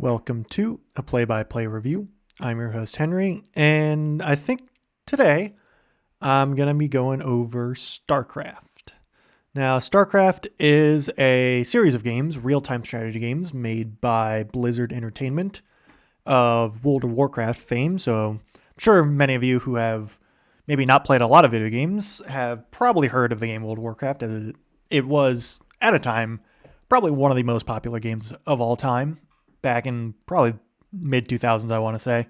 Welcome to a play-by-play review. I'm your host, Henry, and I think today I'm going to be going over StarCraft. Now, StarCraft is a series of games, real-time strategy games, made by Blizzard Entertainment of World of Warcraft fame. So I'm sure many of you who have maybe not played a lot of video games have probably heard of the game World of Warcraft, as it was, at a time, probably one of the most popular games of all time, back in probably mid 2000s, I want to say.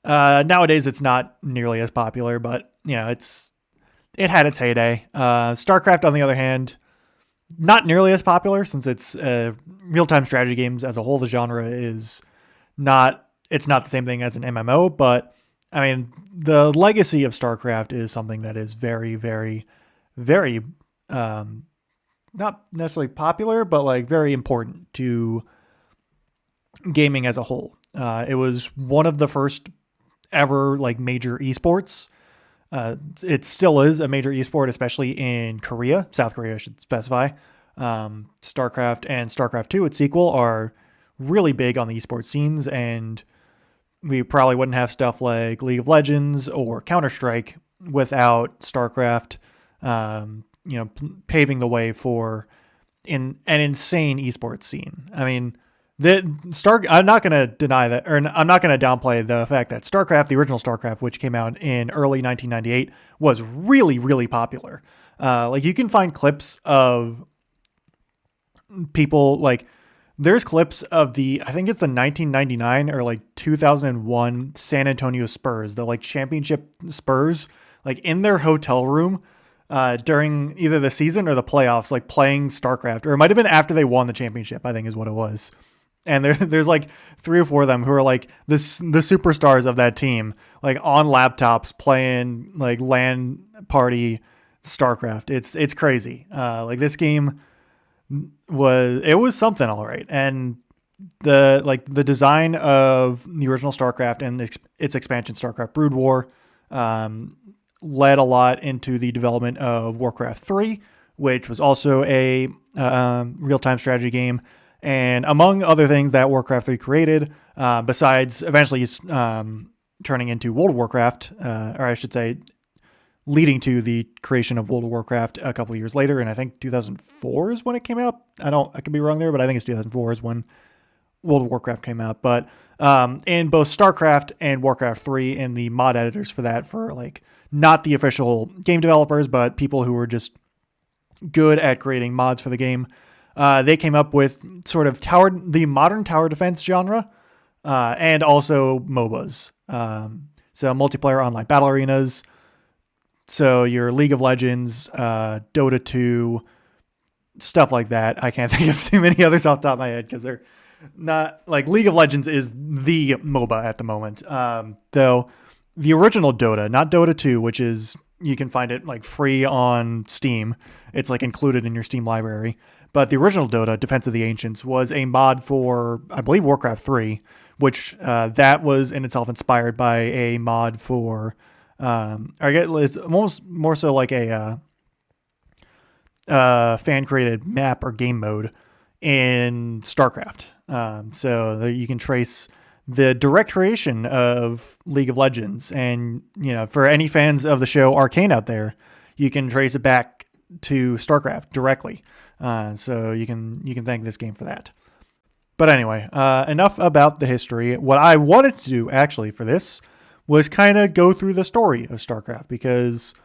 Nowadays, it's not nearly as popular, but it had its heyday. StarCraft, on the other hand, not nearly as popular since it's real-time strategy games as a whole. The genre is not the same thing as an MMO, but I mean, the legacy of StarCraft is something that is very, very, very not necessarily popular, but like very important to gaming as a whole. It was one of the first ever like major esports. It still is a major esport, especially in Korea, South Korea, I should specify. StarCraft and StarCraft 2, its sequel, are really big on the esports scenes, and we probably wouldn't have stuff like League of Legends or Counter-Strike without StarCraft, paving the way for an insane esports scene. I mean, I'm not going to deny that, or I'm not going to downplay the fact that StarCraft, the original StarCraft, which came out in early 1998, was really, really popular. Like you can find clips of people there's clips of I think it's the 1999 or like 2001 San Antonio Spurs, the like championship Spurs, like in their hotel room during either the season or the playoffs, like playing StarCraft, or it might have been after they won the championship, I think is what it was. And there's like 3 or 4 of them who are like the superstars of that team, like on laptops playing like LAN party StarCraft. It's crazy. Like this game was something, all right. And the design of the original StarCraft and its expansion StarCraft Brood War led a lot into the development of Warcraft 3, which was also a real-time strategy game. And among other things that Warcraft 3 created, besides eventually turning into World of Warcraft, or I should say, leading to the creation of World of Warcraft a couple of years later, and I think 2004 is when it came out. I could be wrong there, but I think it's 2004 is when World of Warcraft came out. But in both StarCraft and Warcraft 3, and the mod editors for that, for like not the official game developers, but people who were just good at creating mods for the game, they came up with sort of the modern tower defense genre, and also MOBAs. So multiplayer online battle arenas. So your League of Legends, Dota 2, stuff like that. I can't think of too many others off the top of my head because they're not like League of Legends is the MOBA at the moment. Though the original Dota, not Dota 2, which is, you can find it like free on Steam. It's like included in your Steam library. But the original Dota, Defense of the Ancients, was a mod for, I believe, Warcraft 3, which that was in itself inspired by a mod for, I guess it's almost more so like a fan-created map or game mode in StarCraft. So you can trace the direct creation of League of Legends. And, for any fans of the show Arcane out there, you can trace it back to StarCraft directly. So you can thank this game for that. But anyway, enough about the history. What I wanted to do actually for this was kind of go through the story of StarCraft, because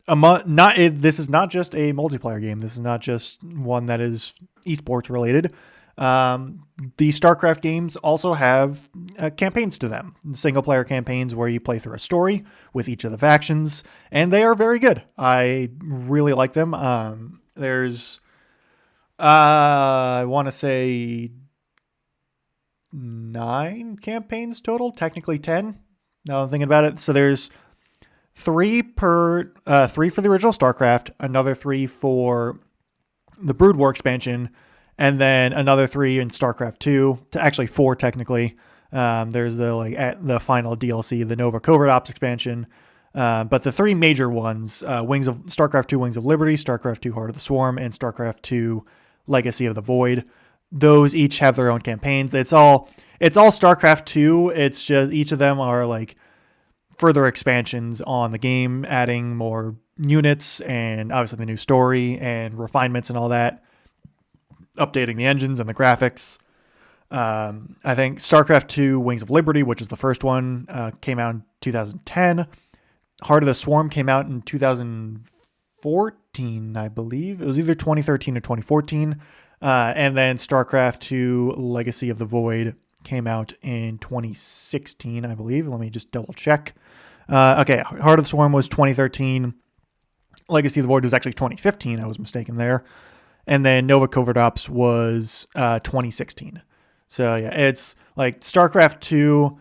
this is not just a multiplayer game. This is not just one that is esports related. The StarCraft games also have campaigns to them, single player campaigns where you play through a story with each of the factions, and they are very good. I really like them. There's I want to say 9 campaigns total, technically 10. Now I'm thinking about it. So there's 3 for the original StarCraft, another 3 for the Brood War expansion, and then another 3 in StarCraft 2. Actually 4 technically. There's the final DLC, the Nova Covert Ops expansion. But the 3 major ones, StarCraft 2 Wings of Liberty, StarCraft 2 Heart of the Swarm, and StarCraft 2 Legacy of the Void, those each have their own campaigns. It's all StarCraft 2. It's just each of them are like further expansions on the game, adding more units and obviously the new story and refinements and all that, updating the engines and the graphics. I think StarCraft 2 Wings of Liberty, which is the first one, came out in 2010. Heart of the Swarm came out in 2014, I believe. It was either 2013 or 2014. And then StarCraft 2 Legacy of the Void came out in 2016, I believe. Let me just double check. Okay, Heart of the Swarm was 2013. Legacy of the Void was actually 2015. I was mistaken there. And then Nova Covert Ops was 2016. So yeah, it's like StarCraft 2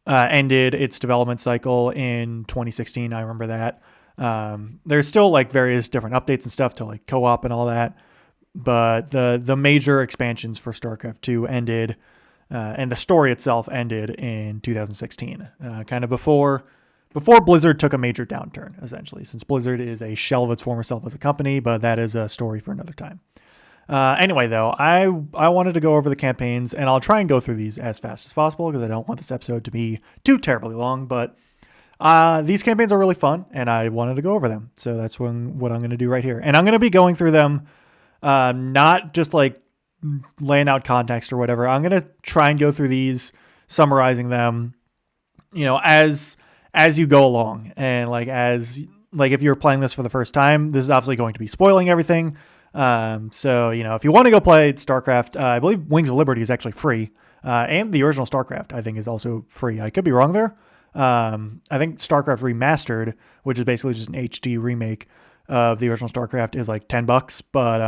ended its development cycle in 2016. I remember that. There's still like various different updates and stuff to like co-op and all that. But the major expansions for StarCraft 2 ended, and the story itself ended in 2016, kind of before Blizzard took a major downturn, essentially, since Blizzard is a shell of its former self as a company, but that is a story for another time. Anyway, though, I wanted to go over the campaigns, and I'll try and go through these as fast as possible because I don't want this episode to be too terribly long, but these campaigns are really fun, and I wanted to go over them. So that's what I'm going to do right here. And I'm going to be going through them, not just like laying out context or whatever. I'm going to try and go through these, summarizing them, as you go along. And like if you're playing this for the first time, this is obviously going to be spoiling everything. So, if you want to go play StarCraft, I believe Wings of Liberty is actually free. And the original StarCraft, I think, is also free. I could be wrong there. I think StarCraft Remastered, which is basically just an HD remake of the original StarCraft, is like $10, but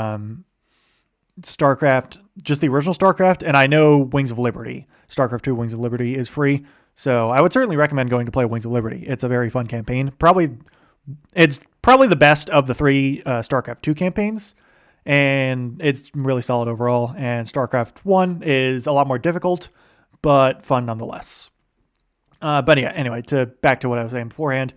StarCraft, just the original StarCraft, and I know Wings of Liberty, StarCraft 2 Wings of Liberty is free. So I would certainly recommend going to play Wings of Liberty. It's a very fun campaign. It's probably the best of the three StarCraft 2 campaigns, and it's really solid overall. And StarCraft 1 is a lot more difficult, but fun nonetheless. But yeah, anyway, back to what I was saying beforehand.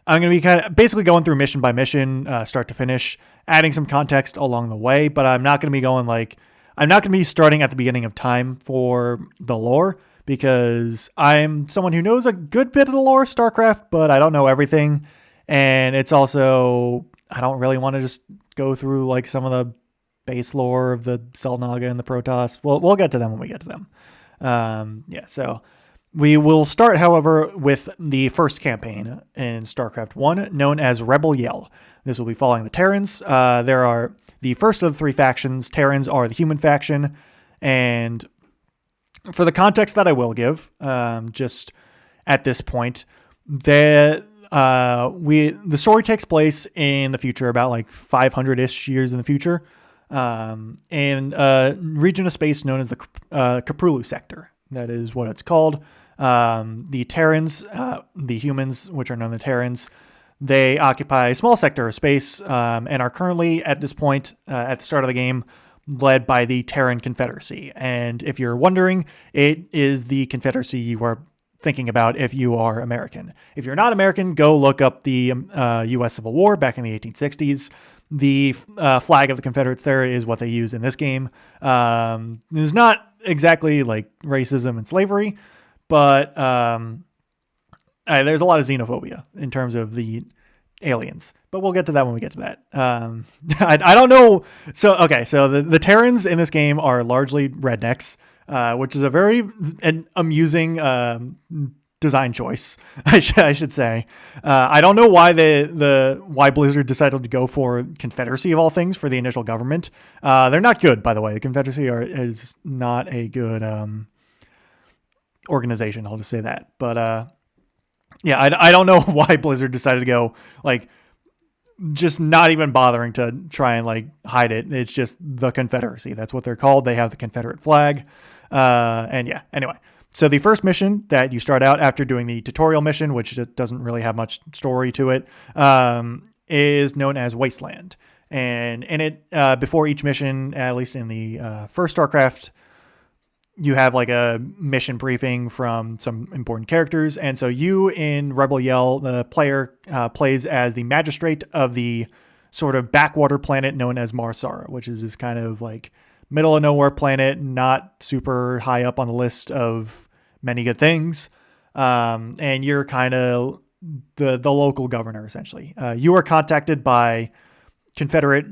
I'm going to be kind of basically going through mission by mission, start to finish, adding some context along the way, but I'm not going to be I'm not going to be starting at the beginning of time for the lore, because I'm someone who knows a good bit of the lore of StarCraft, but I don't know everything. And it's also, I don't really want to just go through like some of the base lore of the Selnaga and the Protoss. We'll get to them when we get to them. So we will start, however, with the first campaign in StarCraft 1, known as Rebel Yell. This will be following the Terrans. There are the first of the three factions. Terrans are the human faction. And for the context that I will give, just at this point, the story takes place in the future, about like 500-ish years in the future, in a region of space known as the Kaprulu sector. That is what it's called. The Terrans, the humans, which are known as the Terrans, they occupy a small sector of space, and are currently at this point, at the start of the game, led by the Terran Confederacy. And if you're wondering, it is the Confederacy you are thinking about if you are American. If you're not American, go look up the U.S. Civil War back in the 1860s. The flag of the Confederates there is what they use in this game. There's not exactly like racism and slavery, but there's a lot of xenophobia in terms of the aliens, but we'll get to that when we get to that. I don't know. So the Terrans in this game are largely rednecks, which is a very amusing design choice, I should say. I don't know why why Blizzard decided to go for Confederacy of all things for the initial government. They're not good, by the way. The Confederacy is not a good organization. I'll just say that. But yeah, I don't know why Blizzard decided to go like just not even bothering to try and like hide it. It's just the Confederacy. That's what they're called. They have the Confederate flag. And yeah, anyway. So the first mission that you start out after doing the tutorial mission, which just doesn't really have much story to it, is known as Wasteland. And in it, before each mission, at least in the first StarCraft, you have like a mission briefing from some important characters. And so you in Rebel Yell, the player plays as the magistrate of the sort of backwater planet known as Marsara, which is this kind of like middle of nowhere planet, not super high up on the list of many good things. And you're kind of the local governor, essentially. You are contacted by Confederate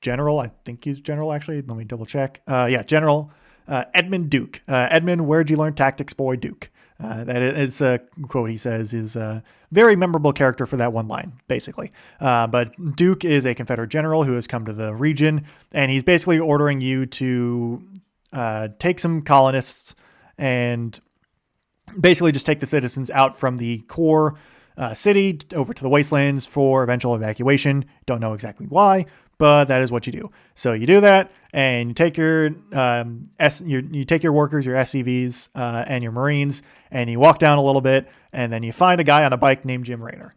general. I think he's general, actually. Let me double check. General Edmund Duke. Edmund, where'd you learn tactics, boy? Duke. That is a quote he says is a very memorable character for that one line, basically. But Duke is a Confederate general who has come to the region, and he's basically ordering you to take some colonists and basically just take the citizens out from the core city over to the wastelands for eventual evacuation. Don't know exactly why, but that is what you do. So you do that, and you take your you take your workers, your SCVs, and your Marines, and you walk down a little bit, and then you find a guy on a bike named Jim Raynor.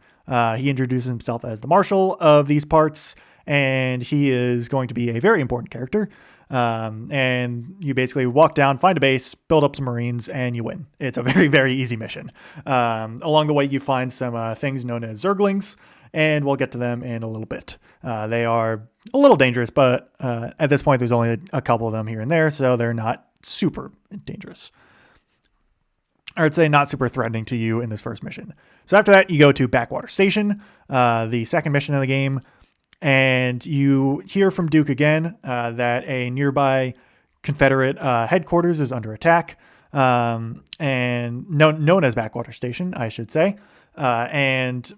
He introduces himself as the marshal of these parts, and he is going to be a very important character. And you basically walk down, find a base, build up some Marines, and you win. It's a very, very easy mission. Along the way, you find some things known as Zerglings, and we'll get to them in a little bit. They are a little dangerous, but at this point, there's only a couple of them here and there, so they're not super dangerous. I would say not super threatening to you in this first mission. So after that, you go to Backwater Station, the second mission of the game, and you hear from Duke again that a nearby Confederate headquarters is under attack, and known as Backwater Station, I should say. And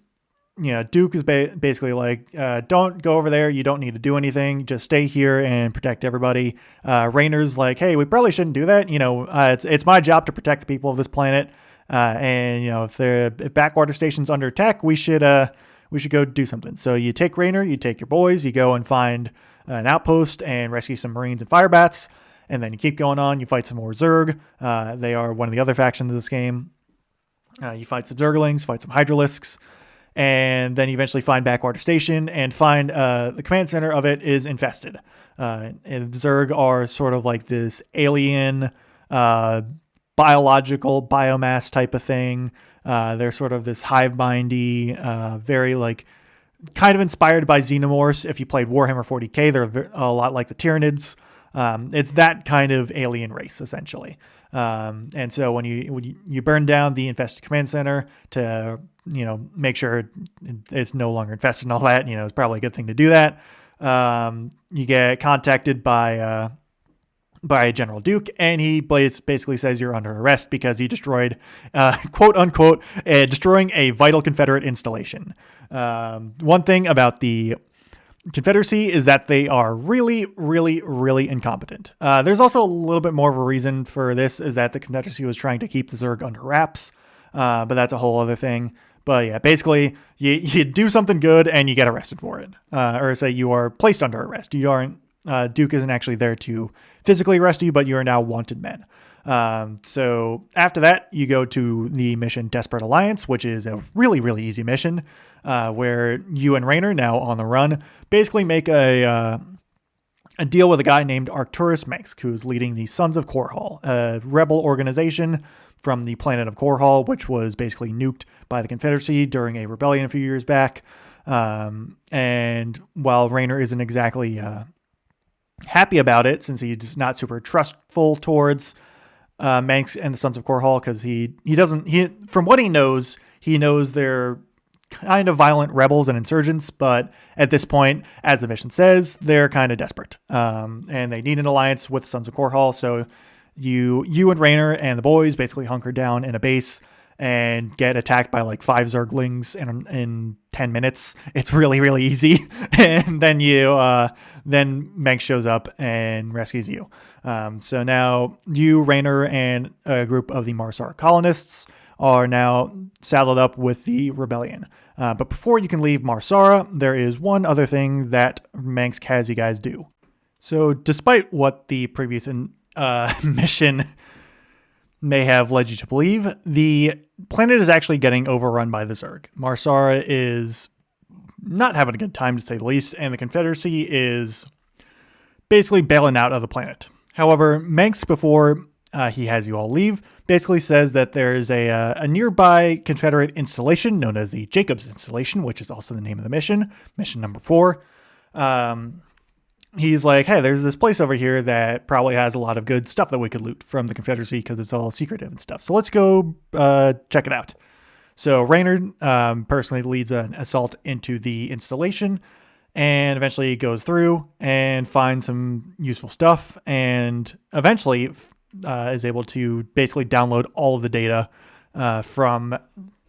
Duke is basically like, don't go over there. You don't need to do anything. Just stay here and protect everybody. Raynor's like, hey, we probably shouldn't do that. It's my job to protect the people of this planet. And if Backwater Station's under attack, we should go do something. So you take Raynor, you take your boys, you go and find an outpost and rescue some Marines and Firebats. And then you keep going on. You fight some more Zerg. They are one of the other factions of this game. You fight some Zerglings, fight some Hydralisks. And then you eventually find Backwater Station and find the command center of it is infested. And Zerg are sort of like this alien biological biomass type of thing. They're sort of this hive mindy, very like kind of inspired by Xenomorphs. If you played Warhammer 40k, they're a lot like the Tyranids. It's that kind of alien race, essentially. And so when you burn down the infested command center to make sure it's no longer infested and all that, it's probably a good thing to do that. You get contacted by General Duke, and he basically says you're under arrest because he destroyed, quote unquote, destroying a vital Confederate installation. One thing about the Confederacy is that they are really, really, really incompetent. There's also a little bit more of a reason for this, is that the Confederacy was trying to keep the Zerg under wraps, but that's a whole other thing. But yeah, basically, you do something good and you get arrested for it, or say you are placed under arrest. You aren't. Duke isn't actually there to physically arrest you, but you are now wanted men. So after that, you go to the mission Desperate Alliance, which is a really, really easy mission, where you and Raynor, now on the run, basically make a deal with a guy named Arcturus Mengsk, who's leading the Sons of Korhal, a rebel organization from the planet of Korhal, which was basically nuked by the Confederacy during a rebellion a few years back. And while Raynor isn't exactly happy about it, since he's not super trustful towards Mengsk and the Sons of Korhal, because from what he knows they're kind of violent rebels and insurgents, but at this point, as the mission says, they're kind of desperate, and they need an alliance with the Sons of Korhal. So you and Raynor and the boys basically hunker down in a base and get attacked by like 5 Zerglings in 10 minutes. It's really, really easy. And then then Mengsk shows up and rescues you. So now you, Raynor, and a group of the Marsara colonists are now saddled up with the rebellion. But before you can leave Marsara, there is one other thing that Mengsk has you guys do. So despite what the previous mission may have led you to believe, the planet is actually getting overrun by the Zerg. Marsara is not having a good time, to say the least, and the Confederacy is basically bailing out of the planet. However, Mengsk, before he has you all leave, basically says that there's a nearby Confederate installation known as the Jacobs Installation, which is also the name of the mission number 4. he's like, hey, there's this place over here that probably has a lot of good stuff that we could loot from the Confederacy because it's all secretive and stuff. So let's go check it out. So Rayner personally leads an assault into the installation and eventually goes through and finds some useful stuff and eventually is able to basically download all of the data from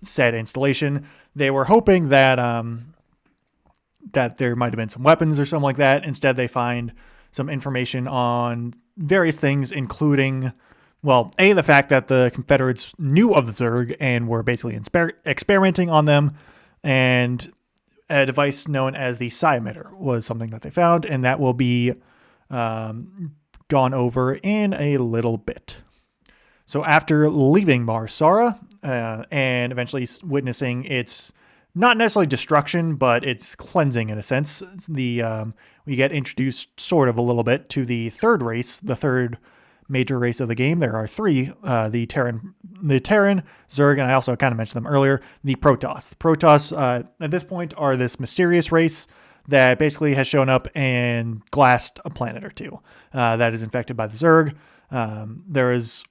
said installation. They were hoping that that there might have been some weapons or something like that. Instead, they find some information on various things, including, well, the fact that the Confederates knew of the Zerg and were basically experimenting on them, and a device known as the psi-emitter was something that they found, and that will be gone over in a little bit. So after leaving Mars Sara and eventually witnessing its not necessarily destruction, but it's cleansing in a sense, we get introduced sort of a little bit to the third race, the third major race of the game. There are three, the Terran, Zerg, and I also kind of mentioned them earlier, the Protoss. The Protoss, at this point, are this mysterious race that basically has shown up and glassed a planet or two that is infected by the Zerg. There is,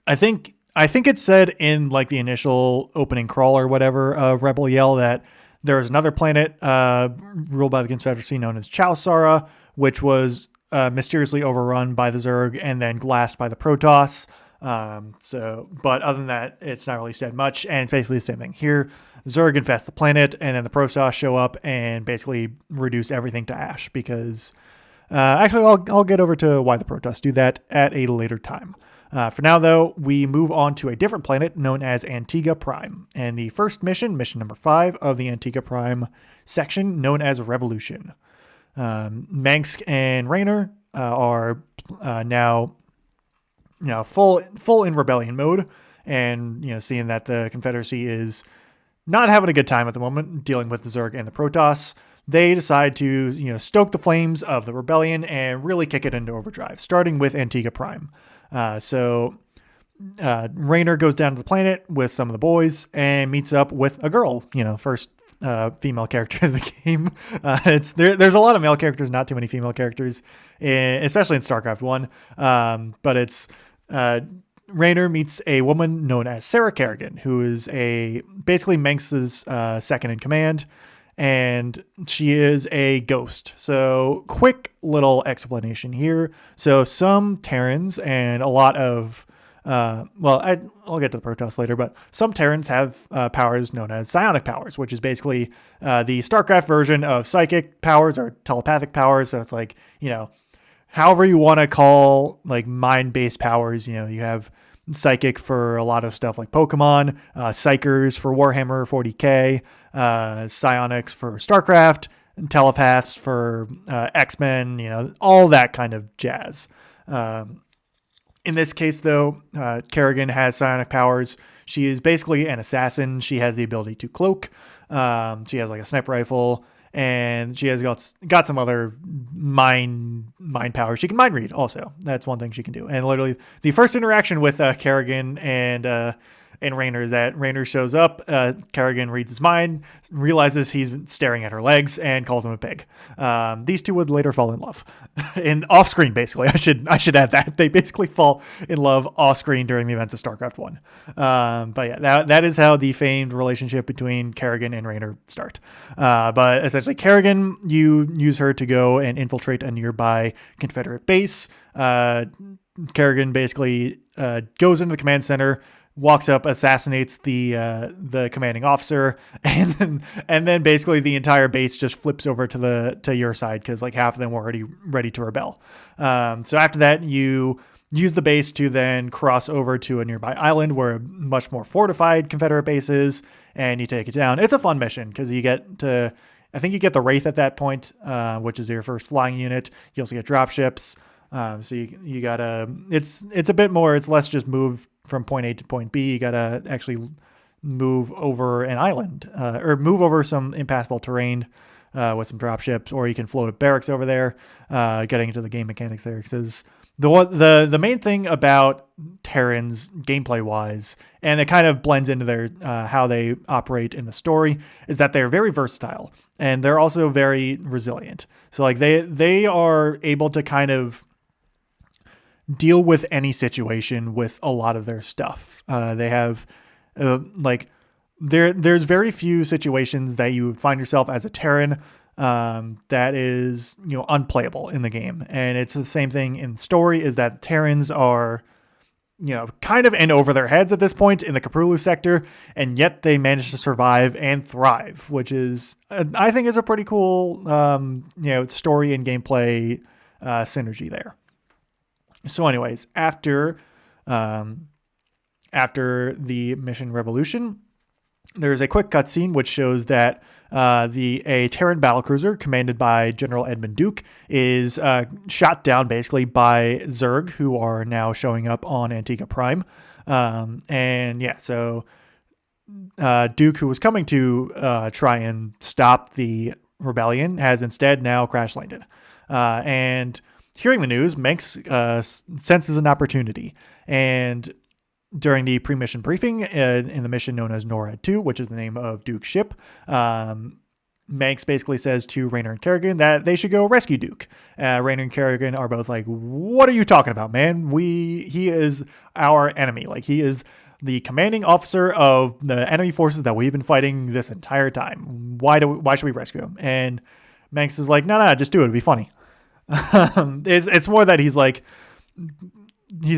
I think it said in like the initial opening crawl or whatever of Rebel Yell that there was another planet ruled by the Confederacy known as Chow Sara, which was mysteriously overrun by the Zerg and then glassed by the Protoss. But other than that, it's not really said much, and it's basically the same thing here. Zerg infest the planet, and then the Protoss show up and basically reduce everything to ash. Because actually, I'll get over to why the Protoss do that at a later time. For now, though, we move on to a different planet known as Antigua Prime, and the first mission number 5 of the Antigua Prime section, known as Revolution. Mengsk and Rayner are now full in rebellion mode, and seeing that the Confederacy is not having a good time at the moment dealing with the Zerg and the Protoss, they decide to stoke the flames of the rebellion and really kick it into overdrive, starting with Antigua Prime. So Rayner goes down to the planet with some of the boys and meets up with a girl, first female character in the game. There's a lot of male characters, not too many female characters, especially in StarCraft 1. But it's Rayner meets a woman known as Sarah Kerrigan, who is basically Mengsk's second in command, and she is a ghost. So quick little explanation here. So some Terrans and a lot of I'll get to the Protoss later, but some Terrans have powers known as psionic powers, which is basically the StarCraft version of psychic powers or telepathic powers. So it's like, however you want to call like mind-based powers. You have psychic for a lot of stuff like Pokemon, psychers for Warhammer 40k, psionics for StarCraft, and telepaths for X-Men, all that kind of jazz. In this case, though, Kerrigan has psionic powers. She is basically an assassin. She has the ability to cloak. She has like a sniper rifle, and she has got some other mind powers. She can mind read also. That's one thing she can do. And literally, the first interaction with Kerrigan and Rayner is that Rayner shows up. Kerrigan reads his mind, realizes he's staring at her legs, and calls him a pig. These two would later fall in love, and off screen. Basically, I should add that they basically fall in love off screen during the events of StarCraft 1. But yeah, that is how the famed relationship between Kerrigan and Rayner start. But essentially, Kerrigan, you use her to go and infiltrate a nearby Confederate base. Kerrigan basically goes into the command center, walks up, assassinates the commanding officer, and then basically the entire base just flips over to your side because like half of them were already ready to rebel. So after that, you use the base to then cross over to a nearby island where a much more fortified Confederate base is, and you take it down. It's a fun mission because you get to, I think you get the Wraith at that point, which is your first flying unit. You also get dropships. So you gotta, it's a bit more, it's less just move from point A to point B. You gotta actually move over an island, or move over some impassable terrain with some dropships, or you can float a barracks over there. Getting into the game mechanics there, because the main thing about Terrans gameplay wise, and it kind of blends into their how they operate in the story, is that they're very versatile and they're also very resilient. So like they are able to kind of deal with any situation with a lot of their stuff. They have like there's very few situations that you would find yourself as a Terran that is unplayable in the game, and it's the same thing in story. Is that Terrans are kind of in over their heads at this point in the Kaprulu sector, and yet they manage to survive and thrive, which is I think is a pretty cool story and gameplay synergy there. So anyways, after the mission Revolution, there's a quick cutscene which shows that a Terran battlecruiser commanded by General Edmund Duke is shot down basically by Zerg, who are now showing up on Antigua Prime. So Duke, who was coming to try and stop the rebellion, has instead now crash landed. And hearing the news, Manx senses an opportunity. And during the pre-mission briefing in the mission known as NORAD 2, which is the name of Duke's ship, Manx basically says to Raynor and Kerrigan that they should go rescue Duke. Raynor and Kerrigan are both like, "What are you talking about, man? He is our enemy. Like, he is the commanding officer of the enemy forces that we've been fighting this entire time. Why should we rescue him?" And Manx is like, "No, just do it. It'd be funny." It's more that he's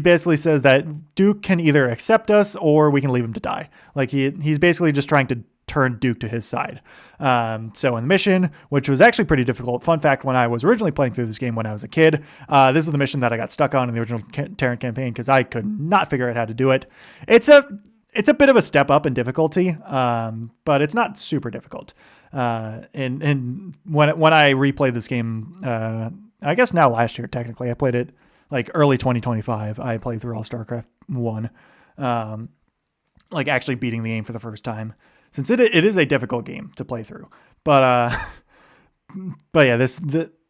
basically says that Duke can either accept us or we can leave him to die. Like he's basically just trying to turn Duke to his side. So in the mission, which was actually pretty difficult, fun fact, when I was originally playing through this game when I was a kid, this is the mission that I got stuck on in the original Terran campaign because I could not figure out how to do it. It's a bit of a step up in difficulty, but it's not super difficult. And when I replayed this game, I guess now last year, technically, I played it like early 2025. I played through all StarCraft 1, like actually beating the game for the first time, since it is a difficult game to play through. But yeah,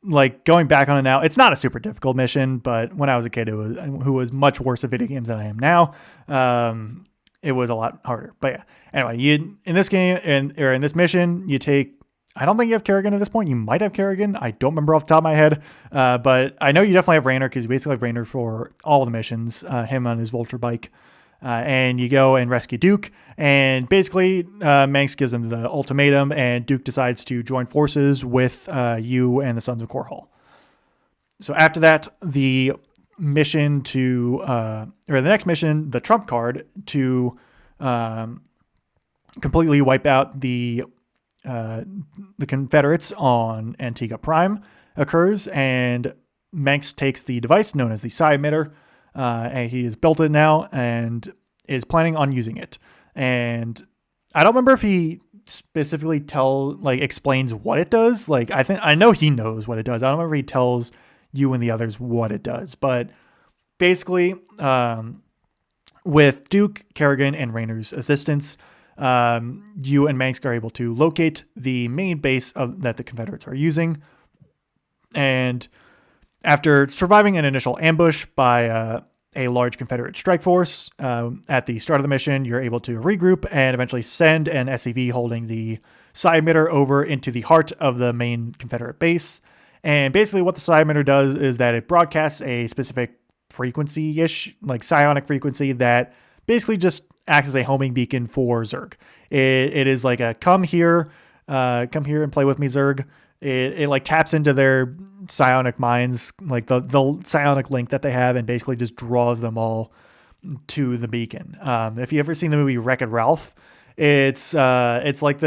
like going back on it now, it's not a super difficult mission, but when I was a kid, who was much worse at video games than I am now, it was a lot harder. But yeah, anyway, in this game or in this mission, you take, I don't think you have Kerrigan at this point. You might have Kerrigan. I don't remember off the top of my head. But I know you definitely have Raynor because you basically have Raynor for all the missions, him on his Vulture bike. And you go and rescue Duke. And basically, Manx gives him the ultimatum, and Duke decides to join forces with you and the Sons of Korhal. So after that, the mission the next mission, the trump card to completely wipe out the Confederates on Antigua Prime occurs, and Manx takes the device known as the psi-emitter, and he has built it now and is planning on using it. And I don't remember if he specifically explains what it does. Like, I know he knows what it does. I don't remember if he tells you and the others what it does, but basically, with Duke, Kerrigan, and Raynor's assistance, you and Manx are able to locate the main base that the Confederates are using. And after surviving an initial ambush by a large Confederate strike force at the start of the mission, you're able to regroup and eventually send an SCV holding the psi-emitter over into the heart of the main Confederate base. And basically what the psi-emitter does is that it broadcasts a specific frequency-ish, like psionic frequency, that basically just acts as a homing beacon for Zerg. It is like a come here and play with me, Zerg. It like taps into their psionic minds, like the psionic link that they have, and basically just draws them all to the beacon. If you ever seen the movie Wreck-It Ralph, it's like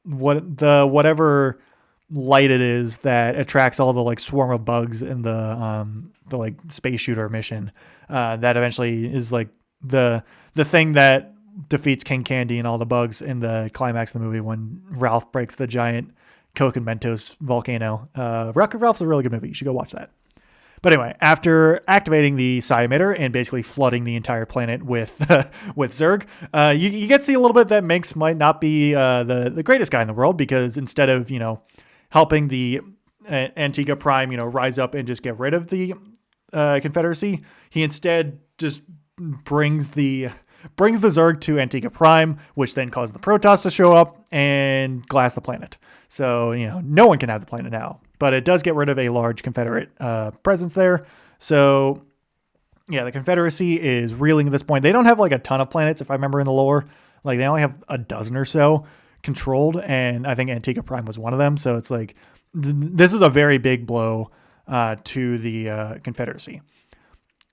whatever light it is that attracts all the like swarm of bugs in the like space shooter mission, that eventually is like the thing that defeats King Candy and all the bugs in the climax of the movie when Ralph breaks the giant Coke and Mentos volcano. Wreck-It Ralph's a really good movie. You should go watch that. But anyway, after activating the psi-emitter and basically flooding the entire planet with with Zerg, you get to see a little bit that Manx might not be the greatest guy in the world, because instead of helping the Antigua Prime rise up and just get rid of the Confederacy, he instead just brings the Zerg to Antigua Prime, which then causes the Protoss to show up and glass the planet. So, no one can have the planet now, but it does get rid of a large Confederate presence there. So, yeah, the Confederacy is reeling at this point. They don't have like a ton of planets, if I remember in the lore. Like, they only have a dozen or so controlled, and I think Antigua Prime was one of them. So it's like, this is a very big blow to the Confederacy.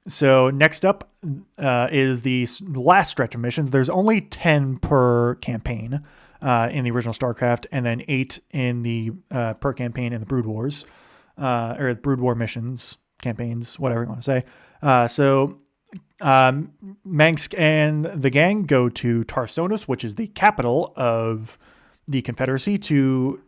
So next up is the last stretch of missions. There's only 10 per campaign in the original StarCraft, and then 8 in the per campaign in the Brood Wars, or Brood War missions, campaigns, whatever you want to say. So Mengsk and the gang go to Tarsonis, which is the capital of the Confederacy, to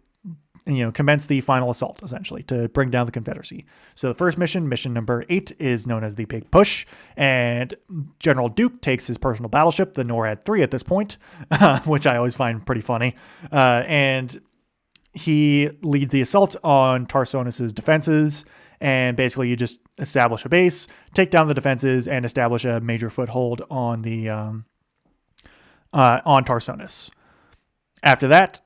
commence the final assault, essentially, to bring down the Confederacy. So the first mission number 8, is known as the Big Push, and General Duke takes his personal battleship, the NORAD 3 at this point, which I always find pretty funny, and he leads the assault on Tarsonis' defenses, and basically you just establish a base, take down the defenses, and establish a major foothold on the on Tarsonis. After that,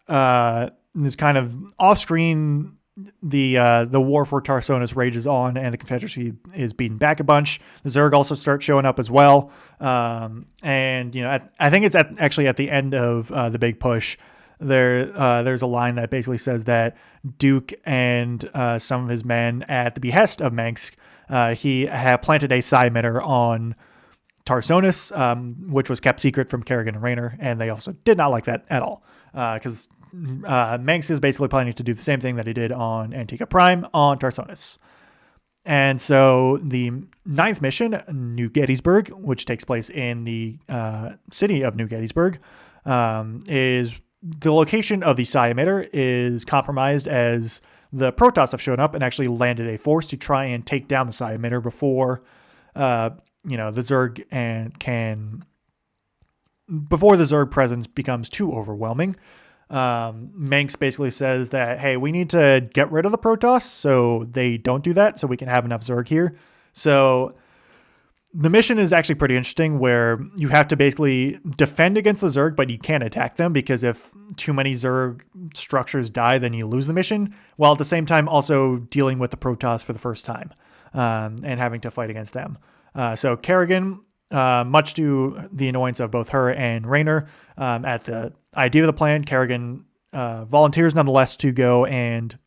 is kind of off-screen. The war for Tarsonis rages on, and the Confederacy is beaten back a bunch. The Zerg also start showing up as well, and I think it's actually at the end of the Big Push. There's a line that basically says that Duke and some of his men, at the behest of Mengsk, he had planted a psi-emitter on Tarsonis, which was kept secret from Kerrigan and Rayner, and they also did not like that at all, because Mengsk is basically planning to do the same thing that he did on Antigua Prime on Tarsonis. And so the 9th mission, New Gettysburg, which takes place in the city of New Gettysburg, is the location of the psi-emitter is compromised, as the Protoss have shown up and actually landed a force to try and take down the psi-emitter before the Zerg before the Zerg presence becomes too overwhelming. Mengsk basically says that, hey, we need to get rid of the Protoss, so they don't do that, so we can have enough Zerg here. So the mission is actually pretty interesting, where you have to basically defend against the Zerg, but you can't attack them, because if too many Zerg structures die, then you lose the mission, while at the same time also dealing with the Protoss for the first time, and having to fight against them. So Kerrigan, much to the annoyance of both her and Rayner, at the idea of the plan, Kerrigan volunteers nonetheless to go and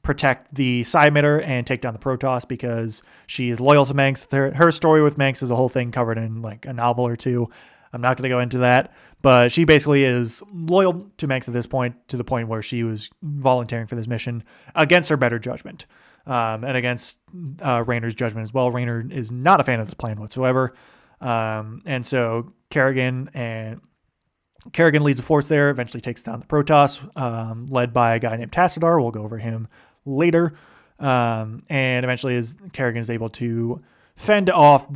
protect the psi-emitter and take down the Protoss, because she is loyal to Mengsk. Her story with Mengsk is a whole thing covered in like a novel or two. I'm not going to go into that, but she basically is loyal to Mengsk at this point, to the point where she was volunteering for this mission against her better judgment, and against Rayner's judgment as well. Rayner is not a fan of this plan whatsoever. And so Kerrigan leads a force there, eventually takes down the Protoss, led by a guy named Tassadar. We'll go over him later. And eventually Kerrigan is able to fend off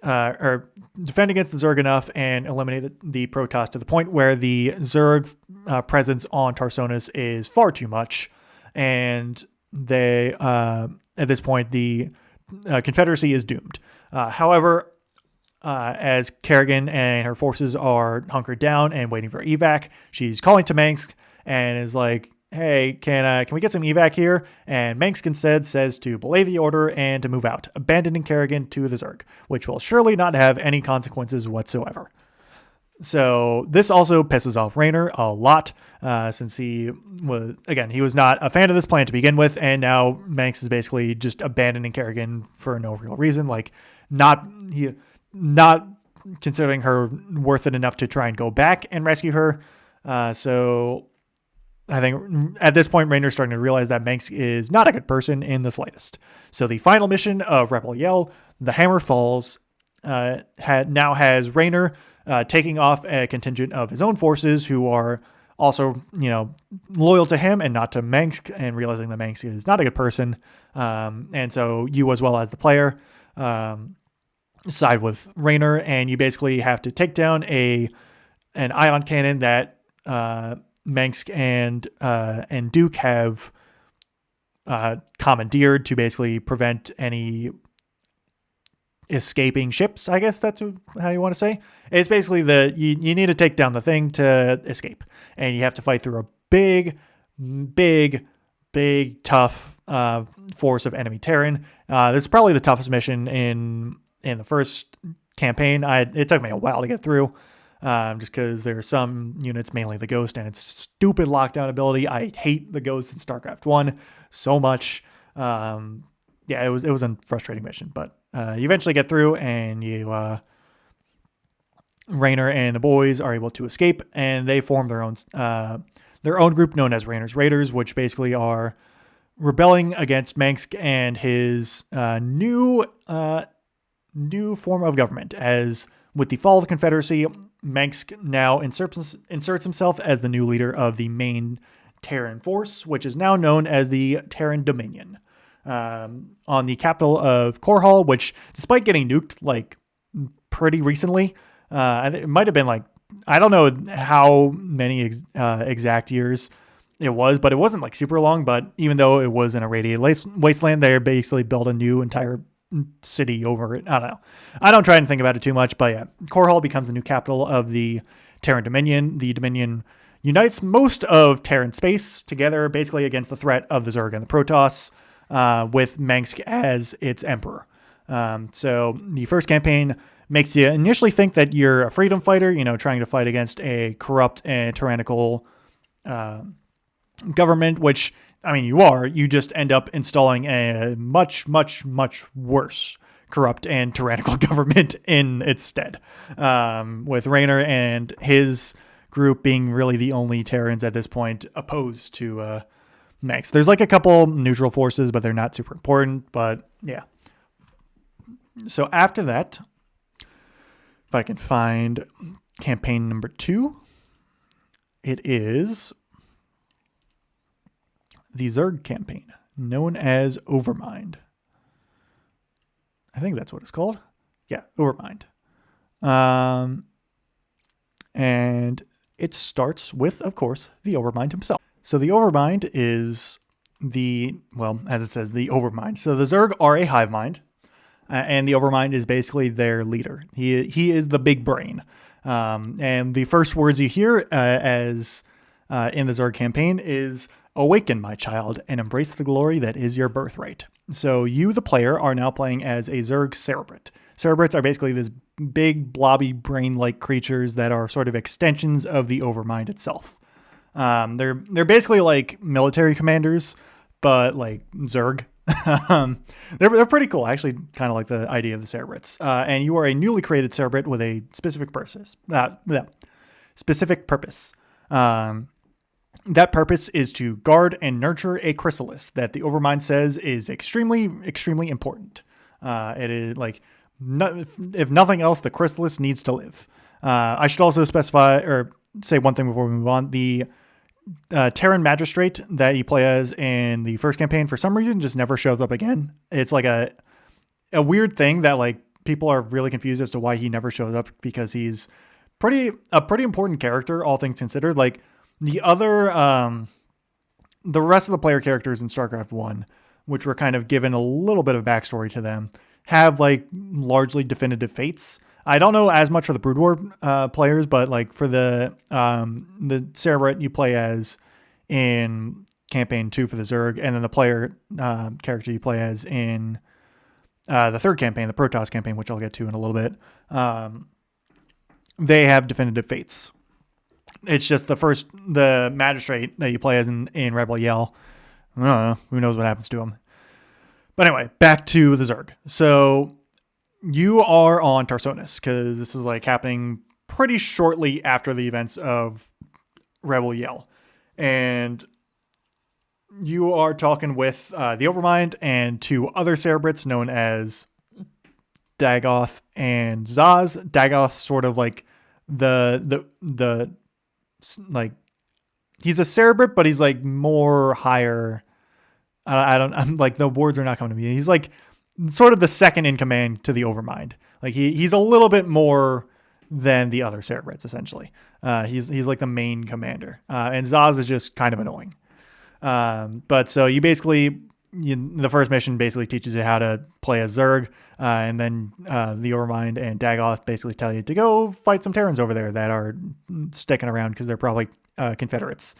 or defend against the Zerg enough and eliminate the Protoss to the point where the Zerg presence on Tarsonis is far too much. And they, at this point, the Confederacy is doomed. However, as Kerrigan and her forces are hunkered down and waiting for evac, she's calling to Mengsk and is like, hey, can we get some evac here? And Mengsk instead says to belay the order and to move out, abandoning Kerrigan to the Zerg, which will surely not have any consequences whatsoever. So this also pisses off Rayner a lot, since he was not a fan of this plan to begin with, and now Mengsk is basically just abandoning Kerrigan for no real reason, like not considering her worth it enough to try and go back and rescue her. So I think at this point, Rayner's starting to realize that Mengsk is not a good person in the slightest. So the final mission of Rebel Yell, the Hammer Falls, now has Rayner taking off a contingent of his own forces who are also, loyal to him and not to Mengsk, and realizing that Mengsk is not a good person. And so you, as well as the player, side with Rayner, and you basically have to take down an ion cannon that Mengsk and Duke have commandeered to basically prevent any escaping ships. I guess that's how you want to say. It's basically you need to take down the thing to escape, and you have to fight through a big, tough force of enemy Terran. This is probably the toughest mission in the first campaign. It took me a while to get through, just because there are some units, mainly the Ghost, and its stupid lockdown ability. I hate the Ghost in StarCraft 1 so much. Yeah, it was a frustrating mission, but you eventually get through, and Raynor and the boys are able to escape, and they form their own group known as Raynor's Raiders, which basically are rebelling against Mengsk and his new form of government. As with the fall of the Confederacy, Mengsk now inserts himself as the new leader of the main Terran force, which is now known as the Terran Dominion. On the capital of Korhal, which, despite getting nuked like pretty recently, it might have been like, I don't know how many exact years it was, but it wasn't like super long. But even though it was in a radiated wasteland, they basically built a new entire city over it. I don't know. I don't try and think about it too much, but yeah, Korhal becomes the new capital of the Terran Dominion. The Dominion unites most of Terran space together, basically against the threat of the Zerg and the Protoss, with Mengsk as its emperor. So the first campaign makes you initially think that you're a freedom fighter, trying to fight against a corrupt and tyrannical government, which, I mean, you are. You just end up installing a much, much, much worse corrupt and tyrannical government in its stead, with Raynor and his group being really the only Terrans at this point opposed to Mengsk. There's like a couple neutral forces, but they're not super important. But yeah. So after that, if I can find campaign number 2, it is the Zerg campaign, known as Overmind. I think that's what it's called. Yeah, Overmind. And it starts with, of course, the Overmind himself. So the Overmind is as it says, the Overmind. So the Zerg are a hive mind, and the Overmind is basically their leader. He is the big brain. And the first words you hear in the Zerg campaign is, "Awaken, my child, and embrace the glory that is your birthright." So you, the player, are now playing as a Zerg Cerebrate. Cerebrates are basically this big, blobby, brain-like creatures that are sort of extensions of the Overmind itself. They're basically like military commanders, but like Zerg. They're pretty cool. I actually kind of like the idea of the Cerebrates. And you are a newly created Cerebrate with a specific purpose. That purpose is to guard and nurture a chrysalis that the Overmind says is extremely, extremely important. It is like, if nothing else, the chrysalis needs to live. I should also specify or say one thing before we move on. The Terran Magistrate that you play as in the first campaign, for some reason, just never shows up again. It's like a weird thing that like people are really confused as to why he never shows up, because he's a pretty important character, all things considered. Like the rest of the player characters in StarCraft 1, which were kind of given a little bit of backstory to them, have like largely definitive fates. I don't know as much for the Brood War players, but like for the Cerebrate you play as in campaign 2 for the Zerg, and then the player character you play as in the third campaign, the Protoss campaign, which I'll get to in a little bit, they have definitive fates. It's just the Magistrate that you play as in Rebel Yell, I don't know, who knows what happens to him. But anyway, back to the Zerg. So you are on Tarsonis, because this is like happening pretty shortly after the events of Rebel Yell. And you are talking with the Overmind and 2 other Cerebrates known as Dagoth and Zaz. Dagoth sort of like the like, he's a Cerebrate, but he's like more higher. I'm like, the words are not coming to me. He's like sort of the second in command to the Overmind. Like he's a little bit more than the other Cerebrates, essentially. He's like the main commander. And Zaz is just kind of annoying. But so you basically the first mission basically teaches you how to play a Zerg, and then the Overmind and Dagoth basically tell you to go fight some Terrans over there that are sticking around because they're probably Confederates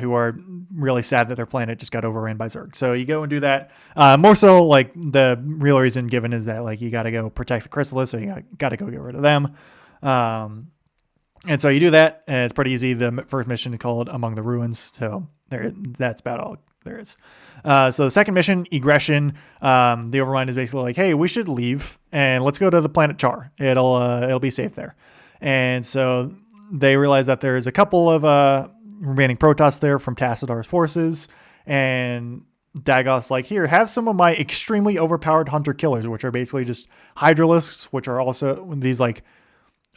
who are really sad that their planet just got overran by Zerg. So you go and do that. More so, like, the real reason given is that, like, you got to go protect the Chrysalis, so you got to go get rid of them. And so you do that, and it's pretty easy. The first mission is called Among the Ruins, so that's about all there is. So the second mission, Egression, the Overmind is basically like, hey, we should leave, and let's go to the planet Char. It'll be safe there. And so they realize that there's a couple of remaining Protoss there from Tassidar's forces, and Dagoth's like, here, have some of my extremely overpowered Hunter Killers, which are basically just Hydralisks, which are also these, like,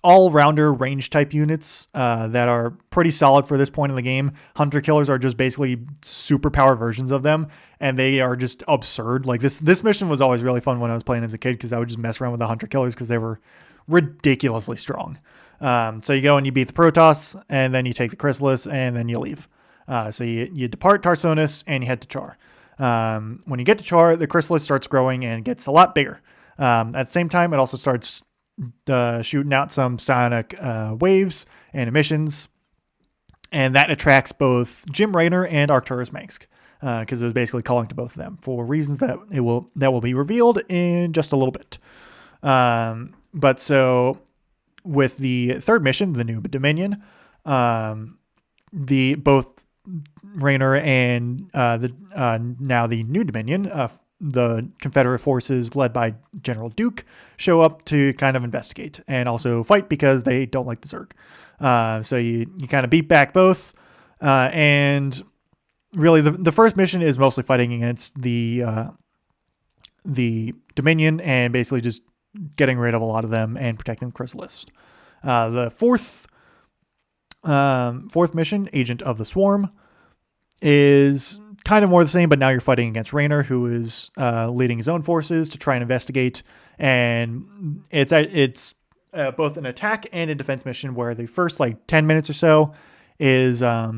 all-rounder range type units that are pretty solid for this point in the game. Hunter Killers are just basically super power versions of them, and they are just absurd. Like, this mission was always really fun when I was playing as a kid, because I would just mess around with the Hunter Killers because they were ridiculously strong. So you go and you beat the Protoss, and then you take the Chrysalis, and then you leave. So you depart Tarsonis, and you head to Char. When you get to Char, the Chrysalis starts growing and gets a lot bigger. At the same time, it also starts shooting out some psionic waves and emissions, and that attracts both Jim Raynor and Arcturus Mengsk, because it was basically calling to both of them for reasons that will be revealed in just a little bit. But so with the third mission, the New Dominion, both Raynor and now the New Dominion, the Confederate forces led by General Duke, show up to kind of investigate and also fight because they don't like the Zerg. So you kind of beat back both. And really the first mission is mostly fighting against the Dominion and basically just getting rid of a lot of them and protecting the Chrysalis. The fourth mission, Agent of the Swarm, is kind of more the same, but now you're fighting against Raynor, who is leading his own forces to try and investigate. And it's both an attack and a defense mission, where the first 10 minutes or so is a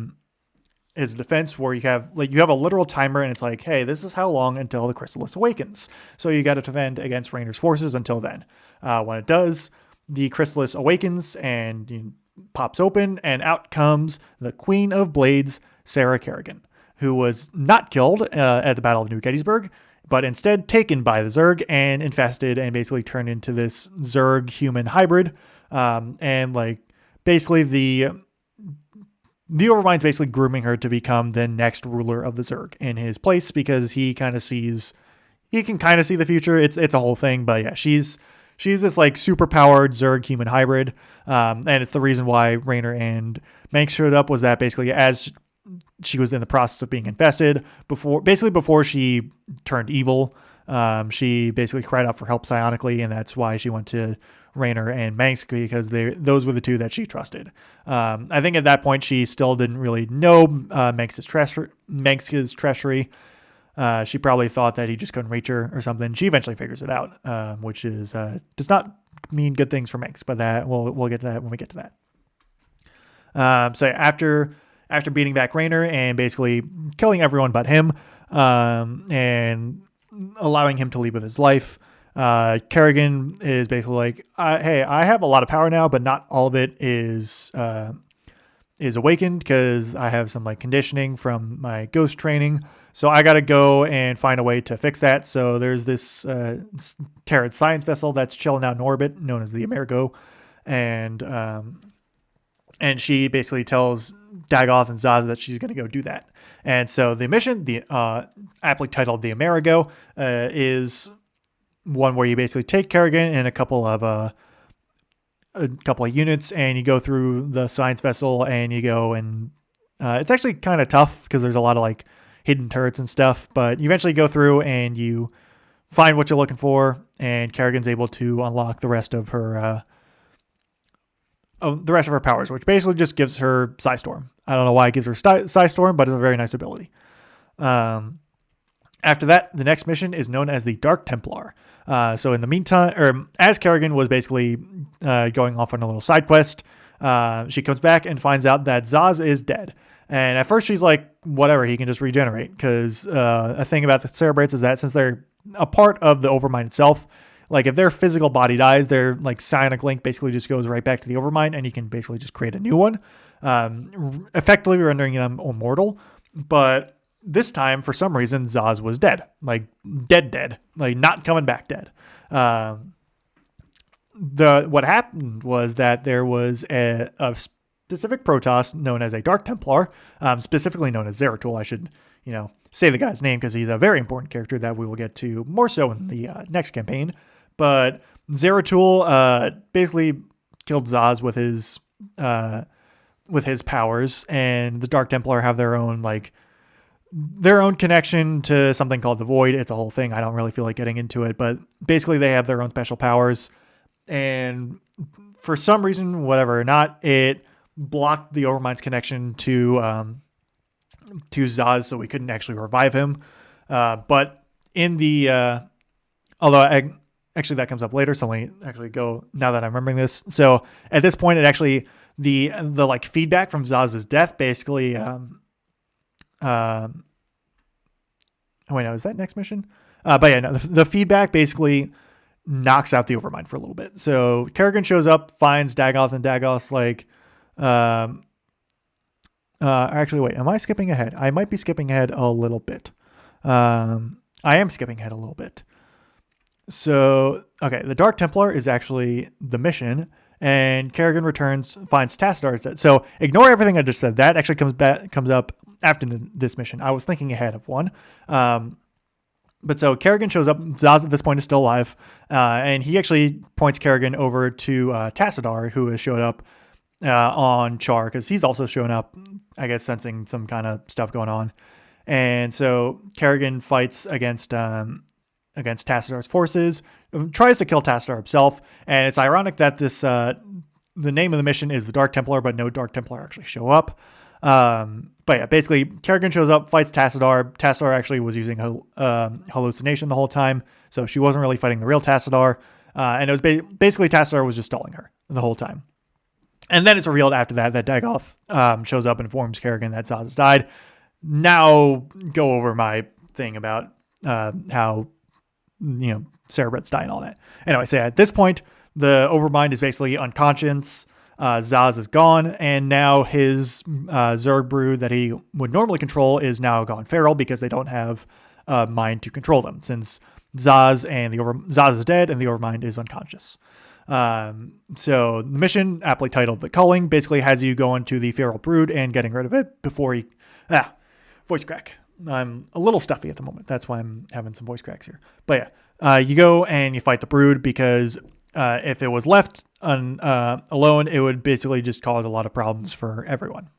defense where you have a literal timer, and it's like, hey, this is how long until the Chrysalis awakens. So you got to defend against Raynor's forces until then. When it does, the Chrysalis awakens and pops open, and out comes the Queen of Blades, Sarah Kerrigan, who was not killed at the Battle of New Gettysburg, but instead taken by the Zerg and infested and basically turned into this Zerg-human hybrid. And basically the Overmind's basically grooming her to become the next ruler of the Zerg in his place, because he can kind of see the future. It's a whole thing, but yeah, she's this super powered Zerg human hybrid. And it's the reason why Raynor and Manx showed up, was that basically as she was in the process of being infested, before she turned evil, she basically cried out for help psionically, and that's why she went to Raynor and Manx, because those were the two that she trusted. I think at that point she still didn't really know Manx's treachery. She probably thought that he just couldn't reach her or something. She eventually figures it out, which does not mean good things for Manx, but that we'll get to that when we get to that. So after beating back Raynor and basically killing everyone but him, and allowing him to leave with his life, Kerrigan is basically like, hey, I have a lot of power now, but not all of it is awakened, because I have some conditioning from my ghost training. So I got to go and find a way to fix that. So there's this Terran science vessel that's chilling out in orbit, known as the Amerigo, and she basically tells Dagoth and Zaz that she's going to go do that. And so the mission, aptly titled the Amerigo, is one where you basically take Kerrigan and a couple of units, and you go through the science vessel, and you go and it's actually kind of tough because there's a lot of hidden turrets and stuff, but you eventually go through and you find what you're looking for, and Kerrigan's able to unlock the rest of her powers, which basically just gives her Psystorm. I don't know why it gives her Psystorm, but it's a very nice ability. After that, the next mission is known as the Dark Templar. So in the meantime, or as Kerrigan was basically going off on a little side quest, she comes back and finds out that Zaz is dead. And at first she's like, whatever, he can just regenerate. Because a thing about the Cerebrates is that since they're a part of the Overmind itself, like if their physical body dies, their like psionic link basically just goes right back to the Overmind, and you can basically just create a new one, effectively rendering them immortal. But this time, for some reason, Zaz was dead, like dead, like not coming back dead. What happened was that there was a specific Protoss known as a Dark Templar, specifically known as Zeratul. I should, say the guy's name because he's a very important character that we will get to more so in the next campaign. But Zeratul basically killed Zaz with his powers, and the Dark Templar have their own connection to something called the Void. It's a whole thing. I don't really feel like getting into it, but basically they have their own special powers, and for some reason, whatever or not, it blocked the Overmind's connection to Zaz, so we couldn't actually revive him. But in the actually that comes up later, so let me actually go now that I'm remembering this. So at this point, it actually the like feedback from Zaz's death basically. Wait, no, is that next mission? But yeah, no, the feedback basically knocks out the Overmind for a little bit. So Kerrigan shows up, finds Dagoth, and Dagoth's like, actually, wait, am I skipping ahead? I might be skipping ahead a little bit. I am skipping ahead a little bit. So, okay, the Dark Templar is actually the mission, and Kerrigan returns, finds Tassadar is dead. So ignore everything I just said. That actually comes up after this mission. I was thinking ahead of one. But so Kerrigan shows up. Zaz at this point is still alive, and he actually points Kerrigan over to Tassadar, who has showed up on Char, because he's also shown up, I guess, sensing some kind of stuff going on. And so Kerrigan fights against Tassadar's forces, tries to kill Tassadar himself, and it's ironic that this the name of the mission is the Dark Templar, but no Dark Templar actually show up. But yeah, basically Kerrigan shows up, fights Tassadar. Tassadar actually was using hallucination the whole time, so she wasn't really fighting the real Tassadar, and it was basically Tassadar was just stalling her the whole time. And then it's revealed after that Dagoth shows up and informs Kerrigan that Zaz has died. Now go over my thing about how Cerebrets die and all that. Anyway, so at this point, the Overmind is basically unconscious. Zaz is gone, and now his Zerg brood that he would normally control is now gone feral because they don't have a mind to control them, since Zaz is dead and the Overmind is unconscious. So the mission, aptly titled The Culling, basically has you going to the feral brood and getting rid of it before voice crack. I'm a little stuffy at the moment. That's why I'm having some voice cracks here. But yeah, you go and you fight the brood because if it was left alone, it would basically just cause a lot of problems for everyone.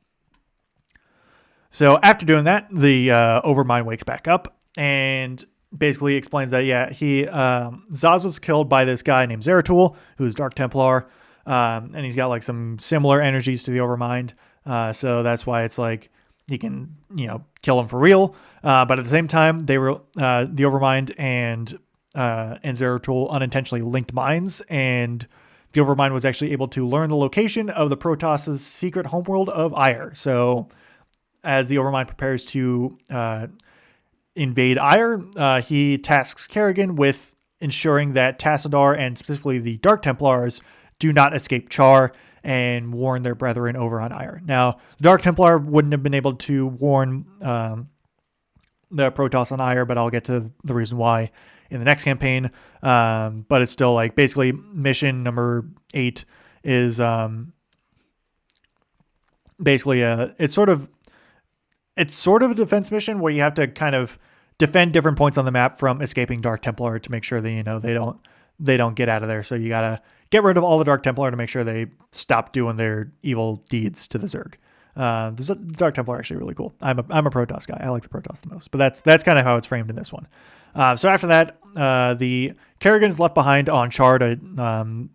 So after doing that, the Overmind wakes back up and basically explains that, Zaz was killed by this guy named Zeratul, who's Dark Templar, and he's got like some similar energies to the Overmind. So that's why it's like he can, kill him for real. But at the same time, they were the Overmind and Zeratul unintentionally linked minds, and the Overmind was actually able to learn the location of the Protoss's secret homeworld of Ire. So as the Overmind prepares to invade Ire, he tasks Kerrigan with ensuring that Tassadar and specifically the Dark Templars do not escape Char and warn their brethren over on Ire. Now, the Dark Templar wouldn't have been able to warn the Protoss on Ire, but I'll get to the reason why in the next campaign. But it's still like basically mission number 8 is basically it's sort of a defense mission where you have to kind of defend different points on the map from escaping Dark Templar to make sure that they don't get out of there. So you gotta get rid of all the Dark Templar to make sure they stop doing their evil deeds to the Zerg. The Dark Templar are actually really cool. I'm a Protoss guy. I like the Protoss the most, but that's kind of how it's framed in this one. So after that, the Kerrigan is left behind on Char to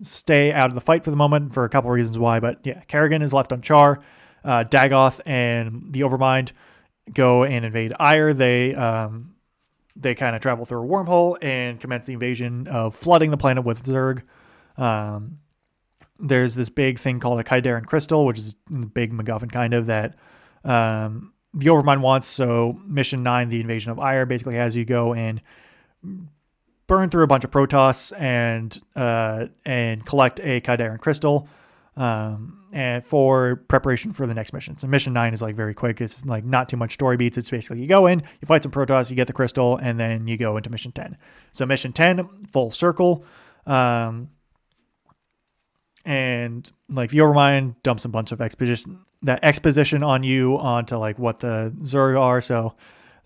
stay out of the fight for the moment for a couple of reasons why. But yeah, Kerrigan is left on Char. Dagoth and the Overmind go and invade Ire. They kind of travel through a wormhole and commence the invasion of flooding the planet with Zerg. there's this big thing called a Kyderan crystal, which is the big MacGuffin kind of that the Overmind wants. So mission 9, the invasion of Ire, basically has you go and burn through a bunch of Protoss and collect a Kyderan crystal, and for preparation for the next mission. So mission 9 is like very quick. It's like not too much story beats. It's basically you go in, you fight some Protoss, you get the crystal, and then you go into mission 10. So mission 10, full circle. And like the Overmind dumps a bunch of exposition on you onto like what the Zerg are. So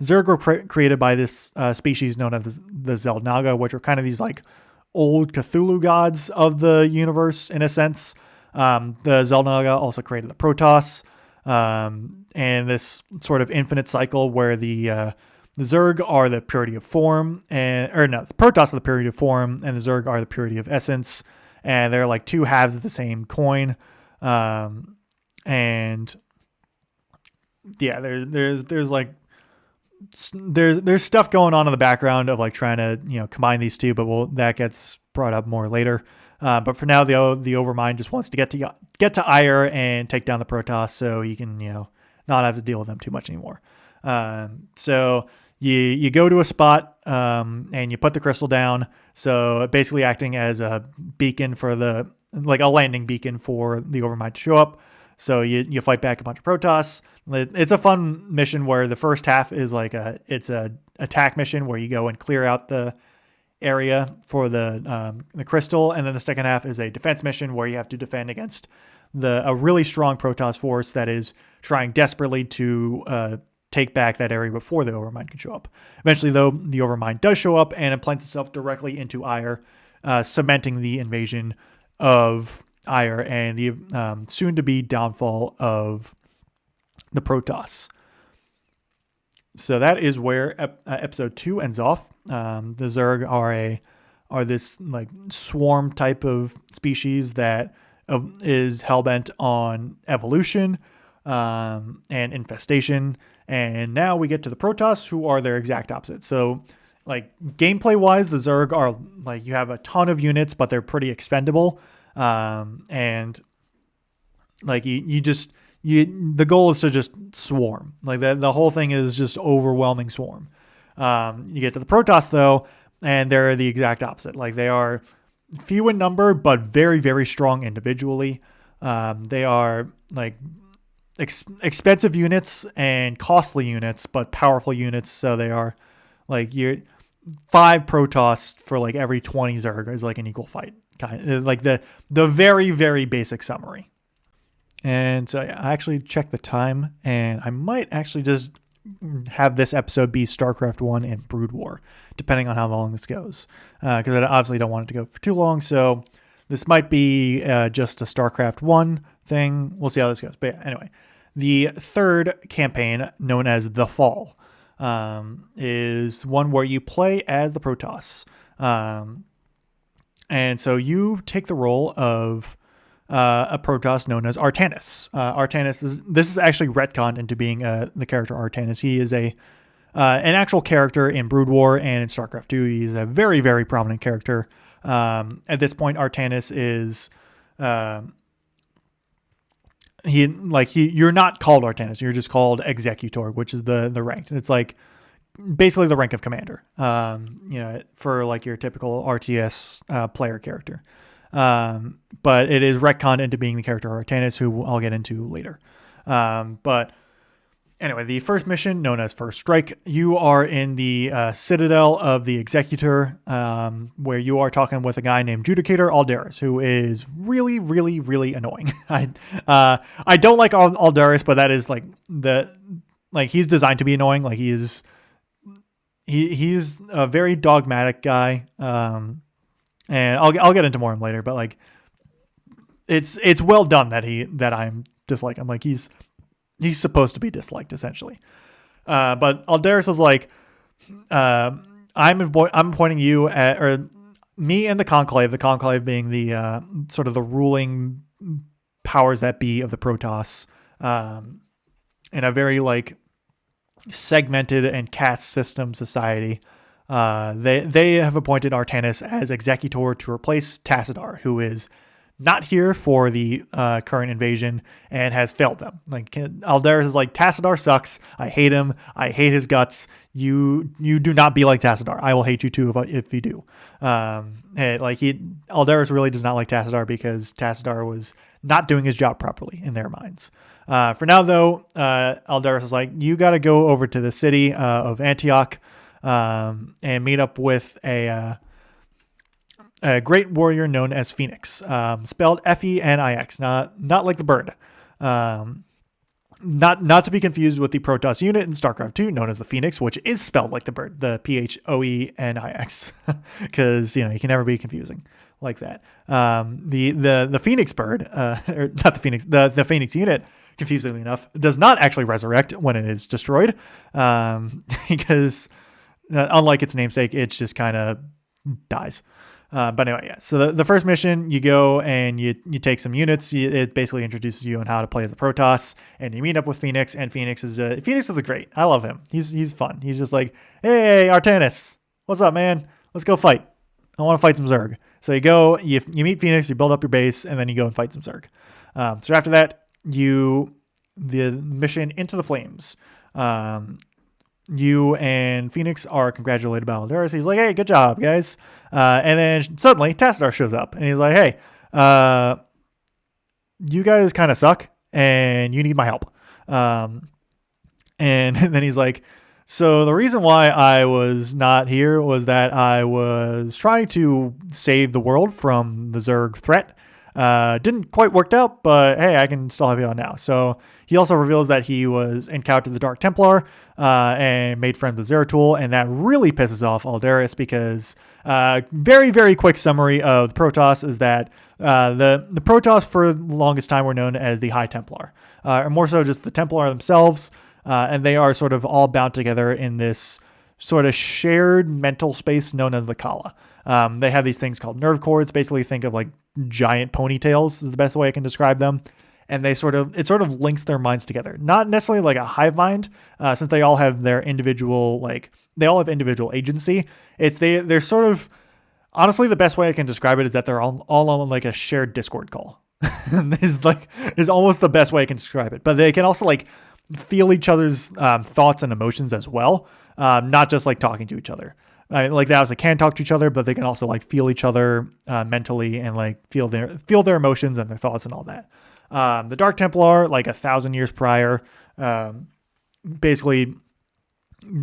Zerg were created by this species known as the Xel'Naga, which are kind of these like old Cthulhu gods of the universe in a sense. The Xel'Naga also created the Protoss, and this sort of infinite cycle where the Zerg are the purity of form, the Protoss are the purity of form, and the Zerg are the purity of essence. And they're like two halves of the same coin. And yeah, there's stuff going on in the background of like trying to, combine these two, but that gets brought up more later. But for now, the Overmind just wants to get to Ire and take down the Protoss so he can, not have to deal with them too much anymore. So you go to a spot, and you put the crystal down. So basically acting as a beacon for a landing beacon for the Overmind to show up. So you fight back a bunch of Protoss. It's a fun mission where the first half is like it's a attack mission where you go and clear out the area for the crystal, and then the second half is a defense mission where you have to defend against a really strong Protoss force that is trying desperately to take back that area before the Overmind can show up. Eventually, though, the Overmind does show up and implants itself directly into Ire, cementing the invasion of Ire and the soon-to-be downfall of the Protoss. So that is where episode 2 ends off. The Zerg are this like swarm type of species that is hellbent on evolution and infestation. And now we get to the Protoss, who are their exact opposite. So like gameplay wise, the Zerg are like, you have a ton of units, but they're pretty expendable. And like the goal is to just swarm. Like the whole thing is just overwhelming swarm. You get to the Protoss though, and they're the exact opposite. Like they are few in number, but very, very strong individually. They are like expensive units and costly units, but powerful units. So they are like 5 Protoss for like every 20 Zerg is like an equal fight, kind of like the very, very basic summary. And so yeah, I actually checked the time, and I might actually just have this episode be StarCraft 1 and Brood War, depending on how long this goes, because I obviously don't want it to go for too long. So this might be just a StarCraft 1 thing. We'll see how this goes. But yeah, anyway, the third campaign, known as The Fall, is one where you play as the Protoss. And so you take the role of a Protoss known as Artanis. Artanis this is actually retconned into being the character Artanis. He is an actual character in Brood War and in StarCraft 2. He's a very, very prominent character. At this point, Artanis is you're not called Artanis. You're just called Executor, which is the rank. It's like basically the rank of commander. For like your typical RTS player character. But it is retconned into being the character Artanis, who I'll get into later. But anyway, the first mission, known as First Strike, you are in the Citadel of the Executor, where you are talking with a guy named Judicator Aldaris, who is really, really, really annoying. I don't like Aldaris, but that is like he's designed to be annoying. Like he's a very dogmatic guy. And I'll get into more of him later, but like it's well done that I'm disliking him. Like he's supposed to be disliked essentially. But Aldaris is like, I'm pointing you at, or me and the Conclave being the sort of the ruling powers that be of the Protoss, in a very like segmented and caste system society. They have appointed Artanis as Executor to replace Tassadar, who is not here for the current invasion and has failed them. Like Aldaris is like, Tassadar sucks. I hate him. I hate his guts. You do not be like Tassadar. I will hate you too if you do. Aldaris really does not like Tassadar because Tassadar was not doing his job properly in their minds. For now, though, Aldaris is like, you got to go over to the city of Antioch and meet up with a great warrior known as Phoenix, spelled Phenix, not like the bird. Not to be confused with the Protoss unit in StarCraft 2 known as the Phoenix, which is spelled like the bird, the Phoenix, because you can never be confusing like that. The Phoenix bird, or not the Phoenix, the Phoenix unit, confusingly enough, does not actually resurrect when it is destroyed, because unlike its namesake, it just kind of dies. But anyway, yeah. So the first mission, you go and you take some units. It basically introduces you on how to play as a Protoss, and you meet up with Phoenix. And Phoenix is the great. I love him. He's fun. He's just like, hey, Artanis, what's up, man? Let's go fight. I want to fight some Zerg. So you go, you meet Phoenix, you build up your base, and then you go and fight some Zerg. So after that, the mission Into the Flames. You and Phoenix are congratulated by Aldaris. He's like, hey, good job, guys. And then suddenly Tassadar shows up and he's like, hey, you guys kind of suck and you need my help. And then he's like, so the reason why I was not here was that I was trying to save the world from the Zerg threat. Didn't quite work out, but hey, I can still have you on now. So he also reveals that he was encountered the Dark Templar and made friends with Zeratul, and that really pisses off Aldaris because very, very quick summary of the Protoss is that the Protoss for the longest time were known as the High Templar, or more so just the Templar themselves, and they are sort of all bound together in this sort of shared mental space known as the Kala. They have these things called nerve cords. Basically, think of like giant ponytails is the best way I can describe them. And it sort of links their minds together. Not necessarily like a hive mind, since they all have their individual, they all have individual agency. They're sort of, honestly, the best way I can describe it is that they're all on like a shared Discord call. is almost the best way I can describe it. But they can also like feel each other's thoughts and emotions as well, not just like talking to each other. Like they also can talk to each other, but they can also like feel each other mentally and like feel their emotions and their thoughts and all that. The Dark Templar, like 1,000 years prior, basically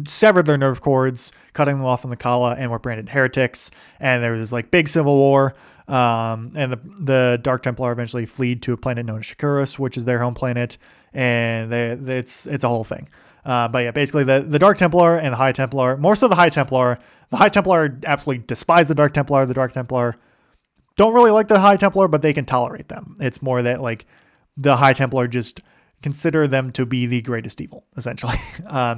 severed their nerve cords, cutting them off in the Kala, and were branded heretics. And there was this like big civil war. And the Dark Templar eventually fled to a planet known as Shakuras, which is their home planet, and it's a whole thing. But yeah, basically the Dark Templar and the High Templar, more so the High Templar absolutely despise the Dark Templar. The Dark Templar don't really like the High Templar, but they can tolerate them. It's more that like the High Templar just consider them to be the greatest evil, essentially.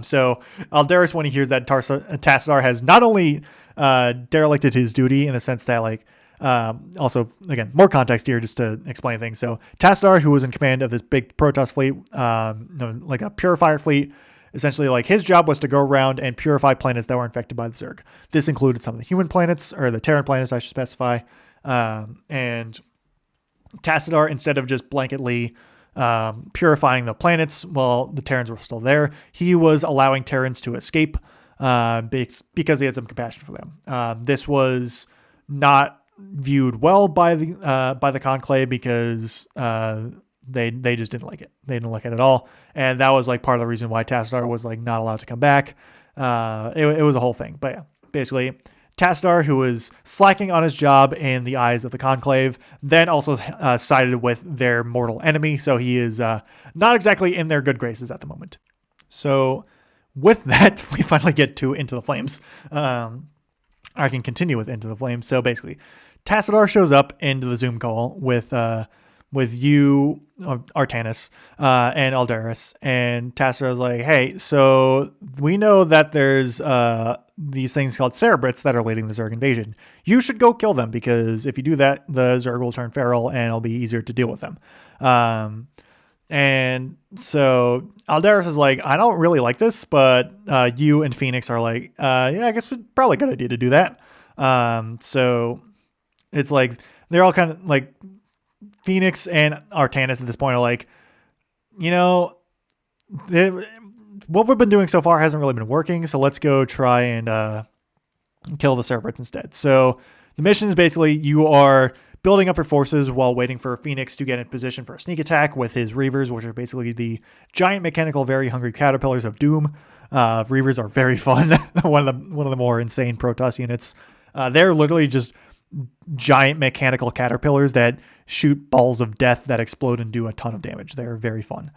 So Aldaris, when he hears that Tassadar has not only derelicted his duty in the sense that like, also, again, more context here just to explain things. So Tassadar, who was in command of this big Protoss fleet, like a purifier fleet, essentially like his job was to go around and purify planets that were infected by the Zerg. This included some of the human planets, or the Terran planets, I should specify. And Tassadar, instead of just blanketly purifying the planets while the Terrans were still there, he was allowing Terrans to escape because he had some compassion for them. This was not viewed well by the Conclave because they just didn't like it. They didn't like it at all, and that was like part of the reason why Tassadar was like not allowed to come back. It was a whole thing, but yeah, basically Tassadar, who was slacking on his job in the eyes of the Conclave, then also sided with their mortal enemy, so he is not exactly in their good graces at the moment. So with that, we finally get to Into the Flames. I can continue with Into the Flames. So basically, Tassadar shows up into the Zoom call with you, Artanis, and Aldaris, and Tassadar's like, hey, so we know that there's these things called Cerebrits that are leading the Zerg invasion. You should go kill them, because if you do that, the Zerg will turn feral and it'll be easier to deal with them. And so Aldaris is like, I don't really like this, but you and Phoenix are like, yeah, I guess it's probably a good idea to do that. So it's like they're all kind of like Phoenix and Artanis at this point are like, you know, what we've been doing so far hasn't really been working, so let's go try and kill the Cerberus instead. So the mission is basically you are building up your forces while waiting for Phoenix to get in position for a sneak attack with his Reavers, which are basically the giant mechanical, very hungry caterpillars of doom. Reavers are very fun. one of the more insane Protoss units. They're literally just giant mechanical caterpillars that shoot balls of death that explode and do a ton of damage. They're very fun.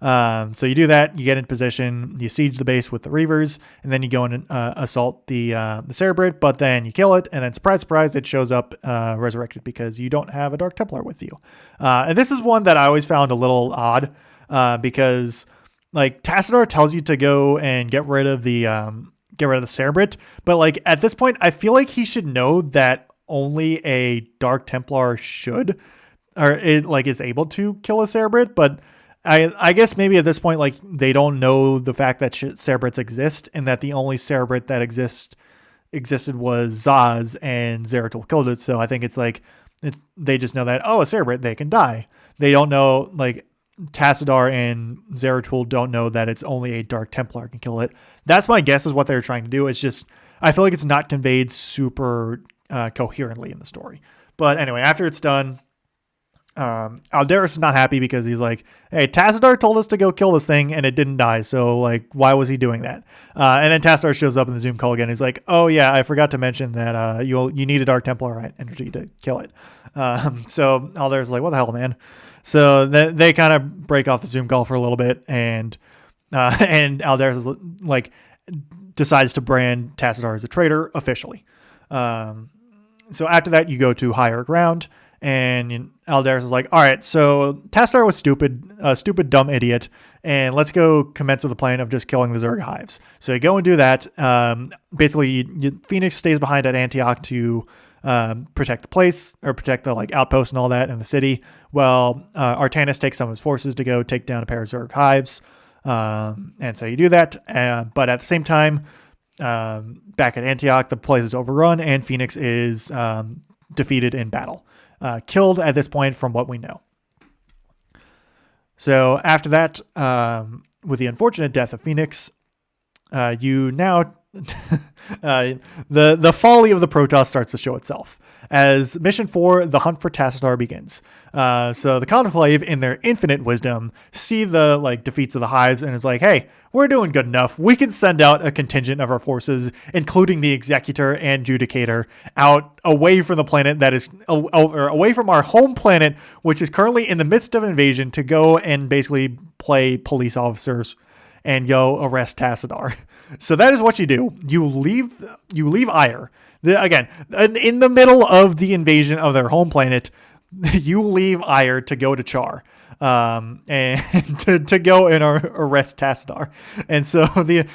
So you do that, you get in position, you siege the base with the Reavers, and then you go and assault the Cerebrate, but then you kill it, and then surprise, surprise, it shows up resurrected because you don't have a Dark Templar with you. And this is one that I always found a little odd because like Tassadar tells you to go and get rid of the Cerebrate, but like at this point, I feel like he should know that only a Dark Templar should, or it like is able to kill a Cerebrate, but I guess maybe at this point, like they don't know the fact that Cerebrates exist and that the only Cerebrate that existed was Zaz and Zeratul killed it. So I think they just know that, oh, a Cerebrate, they can die. They don't know, like Tassadar and Zeratul don't know that it's only a Dark Templar can kill it. That's my guess is what they're trying to do. It's just, I feel like it's not conveyed super coherently in the story. But anyway, after it's done, Aldaris is not happy because he's like, hey, Tassadar told us to go kill this thing and it didn't die. So like, why was he doing that? And then Tassadar shows up in the Zoom call again. He's like, oh yeah, I forgot to mention that you need a Dark Templar energy to kill it. So Aldaris is like, what the hell, man? So they kind of break off the Zoom call for a little bit, and Aldaris is like decides to brand Tassadar as a traitor officially. So after that, you go to higher ground. And Aldaris is like, all right, so Tassadar was stupid, dumb idiot, and let's go commence with the plan of just killing the Zerg hives. So you go and do that. Basically, Phoenix stays behind at Antioch to protect the place, or protect the like outpost and all that in the city. Well, Artanis takes some of his forces to go take down a pair of Zerg hives. And so you do that. But at the same time, back at Antioch, the place is overrun, and Phoenix is defeated in battle. Killed at this point from what we know. So after that, with the unfortunate death of Phoenix, you now the folly of the Protoss starts to show itself as mission 4, the hunt for Tassadar, begins. So the Conclave, in their infinite wisdom, see the like defeats of the hives and is like, hey, we're doing good enough. We can send out a contingent of our forces, including the Executor and Judicator, out away from the planet that is or away from our home planet, which is currently in the midst of an invasion, to go and basically play police officers and go arrest Tassadar. So that is what you do. You leave Ire. Again, in the middle of the invasion of their home planet, you leave Ire to go to Char, and to go and arrest Tassadar. And so the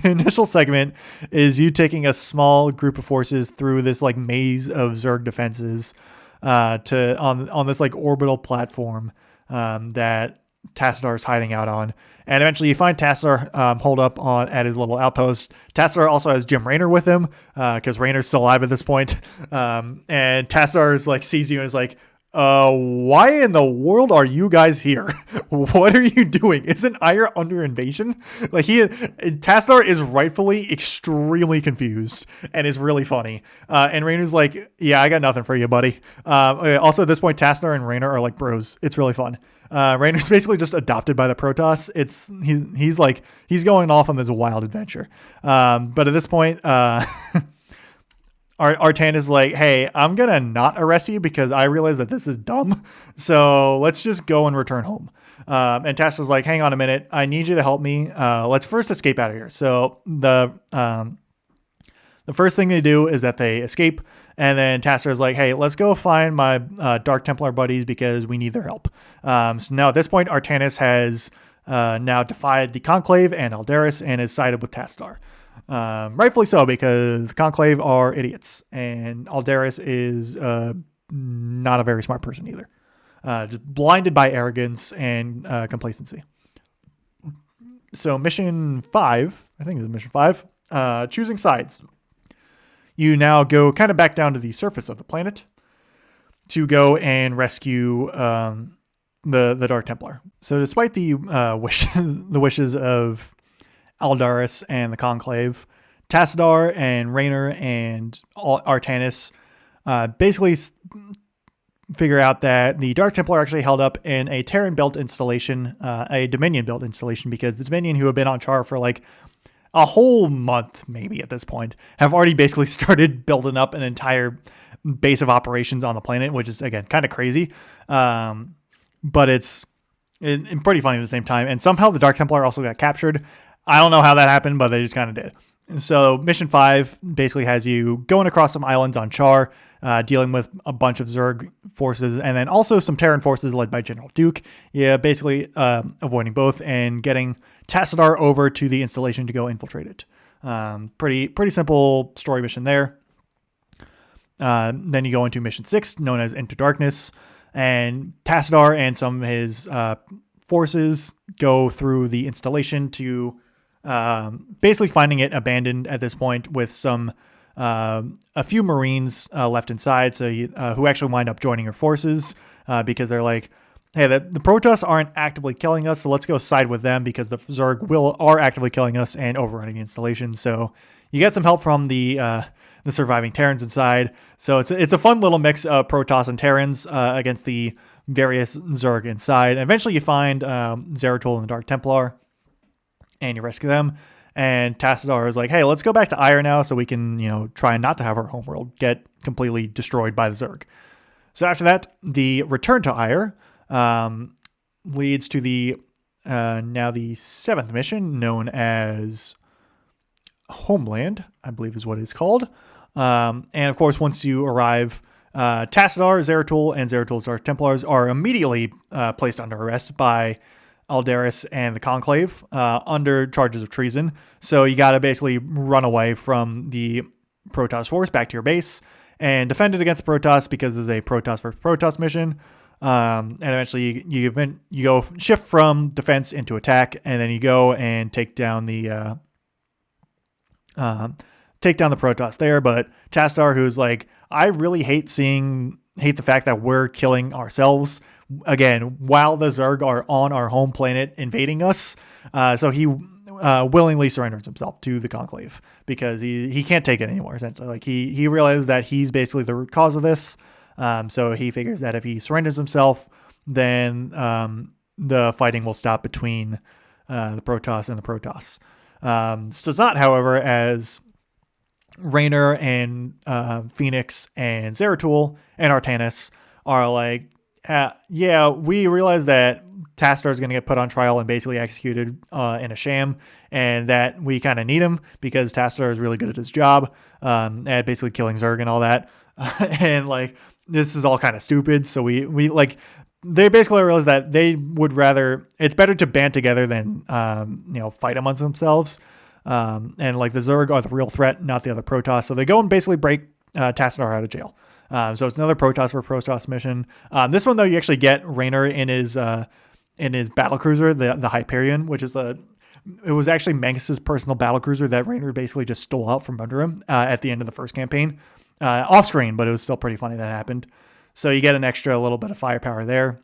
initial segment is you taking a small group of forces through this like maze of Zerg defenses on this like orbital platform that Tassadar is hiding out on. And eventually you find Tassadar holed up at his little outpost. Tassadar also has Jim Raynor with him because Raynor's still alive at this point. And Tassadar is like sees you and is like, why in the world are you guys here? What are you doing? Isn't Ire under invasion? Like Tassadar is rightfully extremely confused and is really funny. And Raynor's like, yeah, I got nothing for you, buddy. Also at this point, Tassadar and Raynor are like bros. It's really fun. Raynor's basically just adopted by the Protoss. He's going off on this wild adventure. But at this point, Artan is like, hey, I'm going to not arrest you because I realize that this is dumb. So let's just go and return home. And Tassador's like, hang on a minute. I need you to help me. Let's first escape out of here. So the first thing they do is that they escape. And then Tassador's like, hey, let's go find my Dark Templar buddies because we need their help. So now at this point, Artanis has now defied the Conclave and Aldaris and is sided with Tassadar. Rightfully so, because the Conclave are idiots, and Aldaris is not a very smart person either. Just blinded by arrogance and complacency. So mission 5, I think it's mission 5, choosing sides. you now go kind of back down to the surface of the planet to go and rescue the Dark Templar. So despite the the wishes of Aldaris and the Conclave, Tassadar and Raynor and Artanis basically figure out that the Dark Templar are actually held up in a Terran-built installation, a Dominion-built installation, because the Dominion, who have been on Char for like a whole month, maybe at this point, have already basically started building up an entire base of operations on the planet, which is, again, kind of crazy. But it's pretty funny at the same time. And somehow the Dark Templar also got captured. I don't know how that happened, but they just kind of did. So Mission 5 basically has you going across some islands on Char, dealing with a bunch of Zerg forces, and then also some Terran forces led by General Duke. Yeah, basically avoiding both and getting Tassadar over to the installation to go infiltrate it. Pretty simple story mission there. Then you go into Mission 6, known as Into Darkness, and Tassadar and some of his forces go through the installation to basically finding it abandoned at this point, with some a few Marines left inside, so who actually wind up joining your forces because they're like, hey, the Protoss aren't actively killing us, so let's go side with them because the Zerg are actively killing us and overrunning the installation. So you get some help from the surviving Terrans inside. So it's a fun little mix of Protoss and Terrans against the various Zerg inside. And eventually you find Zeratul and the Dark Templar, and you rescue them. And Tassadar is like, hey, let's go back to Ire now so we can, try not to have our homeworld get completely destroyed by the Zerg. So after that, the return to Ire leads to the now the 7th mission, known as Homeland, I believe is what it's called. And of course, once you arrive, Tassadar, Zeratul, and Zeratul's Dark Templars are immediately placed under arrest by Aldaris and the Conclave under charges of treason. So you got to basically run away from the Protoss force back to your base and defend it against the Protoss, because there's a Protoss versus Protoss mission. And eventually you go shift from defense into attack, and then you go and take down the Protoss there. But Tassadar, who's like, I really hate the fact that we're killing ourselves again while the Zerg are on our home planet invading us. So he willingly surrenders himself to the Conclave because he can't take it anymore. Essentially, like he realizes that he's basically the root cause of this. So he figures that if he surrenders himself, then the fighting will stop between the Protoss and the Protoss. This does not, however, as Raynor and Phoenix and Zeratul and Artanis are like, yeah, we realize that Tassadar is going to get put on trial and basically executed in a sham, and that we kind of need him because Tassadar is really good at his job at basically killing Zerg and all that. And like, this is all kind of stupid. So we they basically realize that they would rather, it's better to band together than fight amongst themselves. And like, the Zerg are the real threat, not the other Protoss. So they go and basically break Tassadar out of jail. So it's another Protoss for Protoss mission. This one though, you actually get Raynor in his battlecruiser, the Hyperion, which is it was actually Mangus's personal battlecruiser that Raynor basically just stole out from under him at the end of the first campaign, off screen, but it was still pretty funny that happened. So you get an extra little bit of firepower there.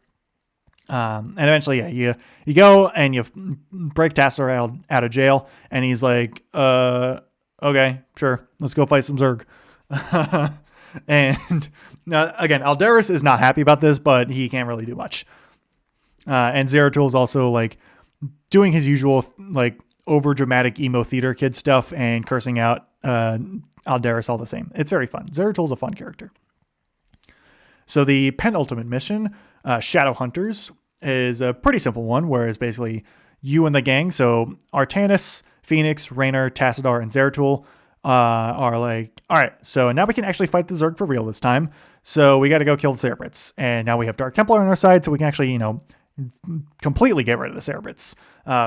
And eventually, yeah, you go and you break Tassadar out of jail, and he's like, okay, sure, let's go fight some Zerg. And again, Aldaris is not happy about this, but he can't really do much. And Zeratul is also like doing his usual like over dramatic emo theater kid stuff and cursing out Aldaris all the same. It's very fun. Zeratul's a fun character. So the penultimate mission, Shadow Hunters, is a pretty simple one, where it's basically you and the gang. So Artanis, Phoenix, Raynor, Tassadar, and Zeratul are like, all right, so now we can actually fight the Zerg for real this time. So we got to go kill the Cerebrits. And now we have Dark Templar on our side, so we can actually, completely get rid of the Cerebrits.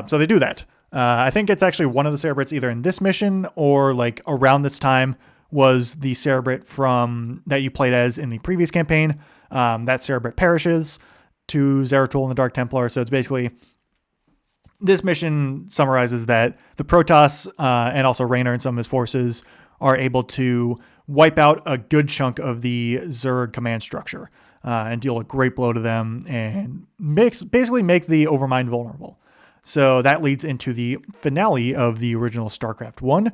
So they do that. I think it's actually one of the Cerebrits either in this mission or like around this time was the Cerebrit from that you played as in the previous campaign. That Cerebrit perishes to Zeratul and the Dark Templar. So it's basically, this mission summarizes that the Protoss and also Raynor and some of his forces are able to wipe out a good chunk of the Zerg command structure and deal a great blow to them and basically make the Overmind vulnerable. So that leads into the finale of the original StarCraft 1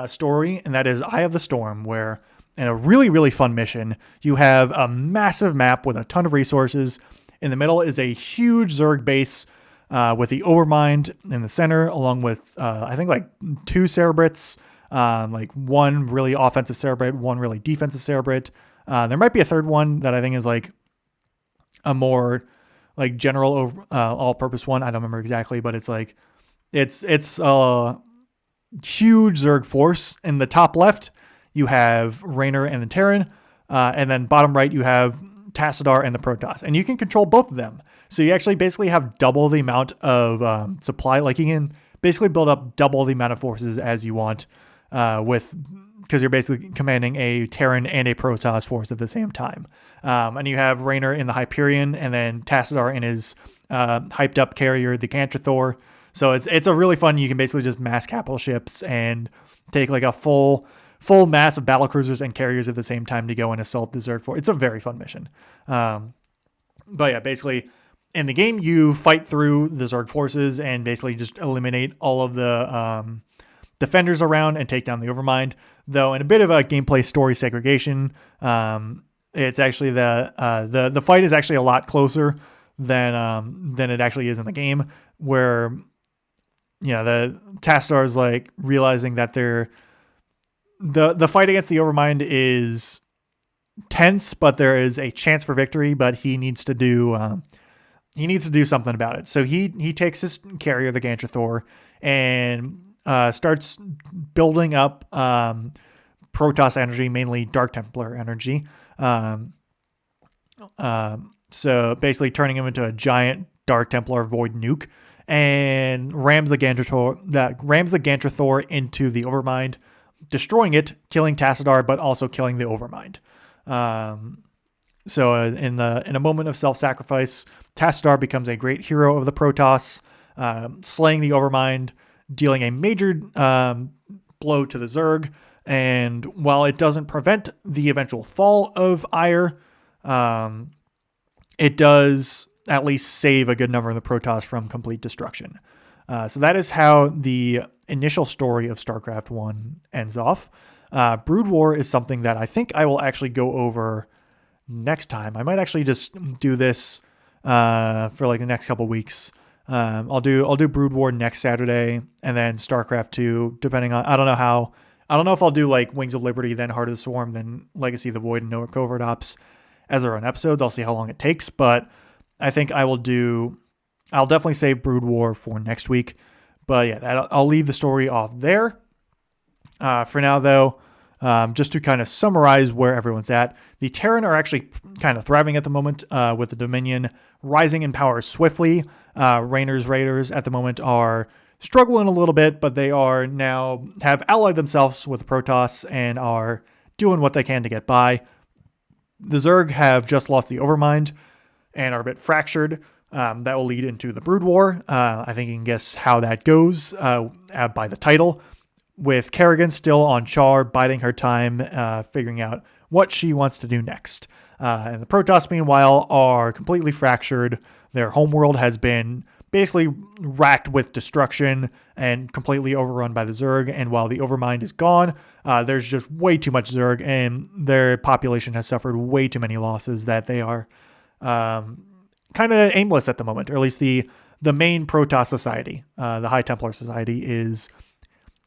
story, and that is Eye of the Storm, where in a really, really fun mission, you have a massive map with a ton of resources. In the middle is a huge Zerg base with the Overmind in the center, along with, I think, like 2 Cerebrits, like 1 really offensive Cerebrit, 1 really defensive Cerebrit. There might be a third one that I think is like a more like general all-purpose one. I don't remember exactly, but it's like it's a huge Zerg force. In the top left, you have Raynor and the Terran, and then bottom right you have Tassadar and the Protoss, and you can control both of them. So you actually basically have double the amount of supply. Like you can basically build up double the amount of forces as you want because you're basically commanding a Terran and a Protoss force at the same time. And you have Raynor in the Hyperion, and then Tassadar in his hyped up carrier, the Gantrathor. So it's a really fun. You can basically just mass capital ships and take like a full mass of battlecruisers and carriers at the same time to go and assault the Zerg force. It's a very fun mission. But yeah, basically in the game you fight through the Zerg forces and basically just eliminate all of the defenders around and take down the Overmind. Though in a bit of a gameplay story segregation, it's actually the fight is actually a lot closer than it actually is in the game, where the Tassadar is like realizing that the fight against the Overmind is tense, but there is a chance for victory. But he needs to do something about it. So he takes his carrier, the Gantrathor, and starts building up Protoss energy, mainly Dark Templar energy. So basically turning him into a giant Dark Templar Void Nuke, and rams the Gantrathor into the Overmind, destroying it, killing Tassadar, but also killing the Overmind. So in a moment of self-sacrifice, Tassadar becomes a great hero of the Protoss, slaying the Overmind, dealing a major blow to the Zerg. And while it doesn't prevent the eventual fall of Ire, it does at least save a good number of the Protoss from complete destruction. So that is how the initial story of StarCraft 1 ends off. Brood War is something that I think I will actually go over next time. I might actually just do this for like the next couple weeks. I'll do Brood War next Saturday, and then StarCraft 2, depending on, I don't know if I'll do like Wings of Liberty, then Heart of the Swarm, then Legacy of the Void, and Nova Covert Ops as their own episodes. I'll see how long it takes, but I think I'll definitely save Brood War for next week. But yeah, I'll leave the story off there. For now, though, just to kind of summarize where everyone's at, the Terran are actually kind of thriving at the moment, with the Dominion rising in power swiftly. Raynor's Raiders at the moment are struggling a little bit, but they are now have allied themselves with the Protoss and are doing what they can to get by. The Zerg have just lost the Overmind and are a bit fractured. That will lead into the Brood War. I think you can guess how that goes by the title, with Kerrigan still on Char, biding her time, figuring out what she wants to do next. And the Protoss, meanwhile, are completely fractured. Their homeworld has been basically racked with destruction and completely overrun by the Zerg. And while the Overmind is gone, there's just way too much Zerg, and their population has suffered way too many losses that they are kind of aimless at the moment, or at least the main Protoss society, the High Templar Society, is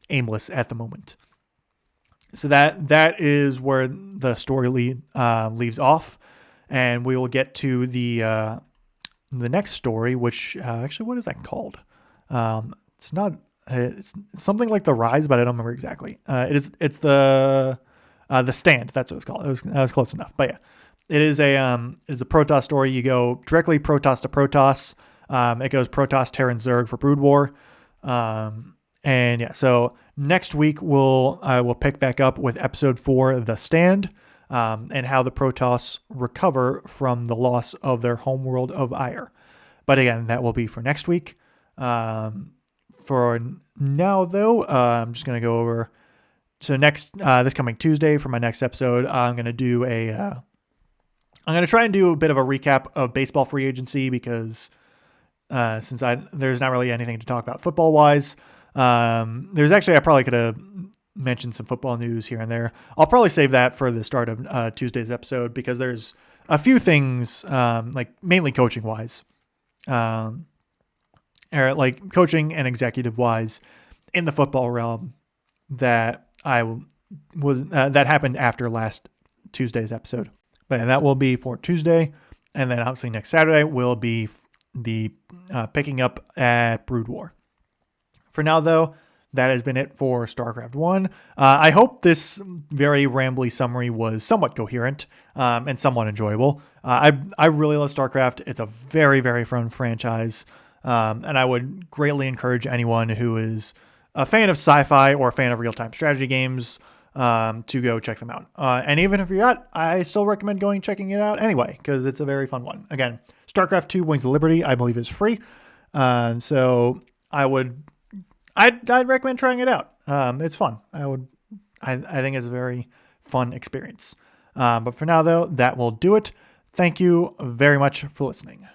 aimless at the moment. So that is where the story leaves off, and we will get to the next story, which actually, what is that called? It's something like The Rise, but I don't remember exactly. It's the Stand. That's what it's called. I was close enough, but yeah. It is a Protoss story. You go directly Protoss to Protoss. It goes Protoss, Terran, Zerg for Brood War. And yeah, so next week we'll pick back up with episode 4, The Stand, and how the Protoss recover from the loss of their homeworld of Ire. But again, that will be for next week. For now, though, I'm just going to go over So this coming Tuesday for my next episode, I'm going to do I'm going to try and do a bit of a recap of baseball free agency because since there's not really anything to talk about football wise. There's actually, I probably could have mentioned some football news here and there. I'll probably save that for the start of Tuesday's episode because there's a few things, like mainly coaching wise, or like coaching and executive wise in the football realm that that happened after last Tuesday's episode. But that will be for Tuesday. And then obviously next Saturday will be the picking up at Brood War. For now, though, that has been it for StarCraft 1. I hope this very rambly summary was somewhat coherent and somewhat enjoyable. I really love StarCraft. It's a very, very fun franchise. And I would greatly encourage anyone who is a fan of sci-fi or a fan of real-time strategy games to go check them out. And even if you're not, I still recommend going checking it out anyway, because it's a very fun one. Again, StarCraft 2 Wings of Liberty, I believe, is free. So I'd recommend trying it out. It's fun. I think it's a very fun experience. But for now, though, that will do it. Thank you very much for listening.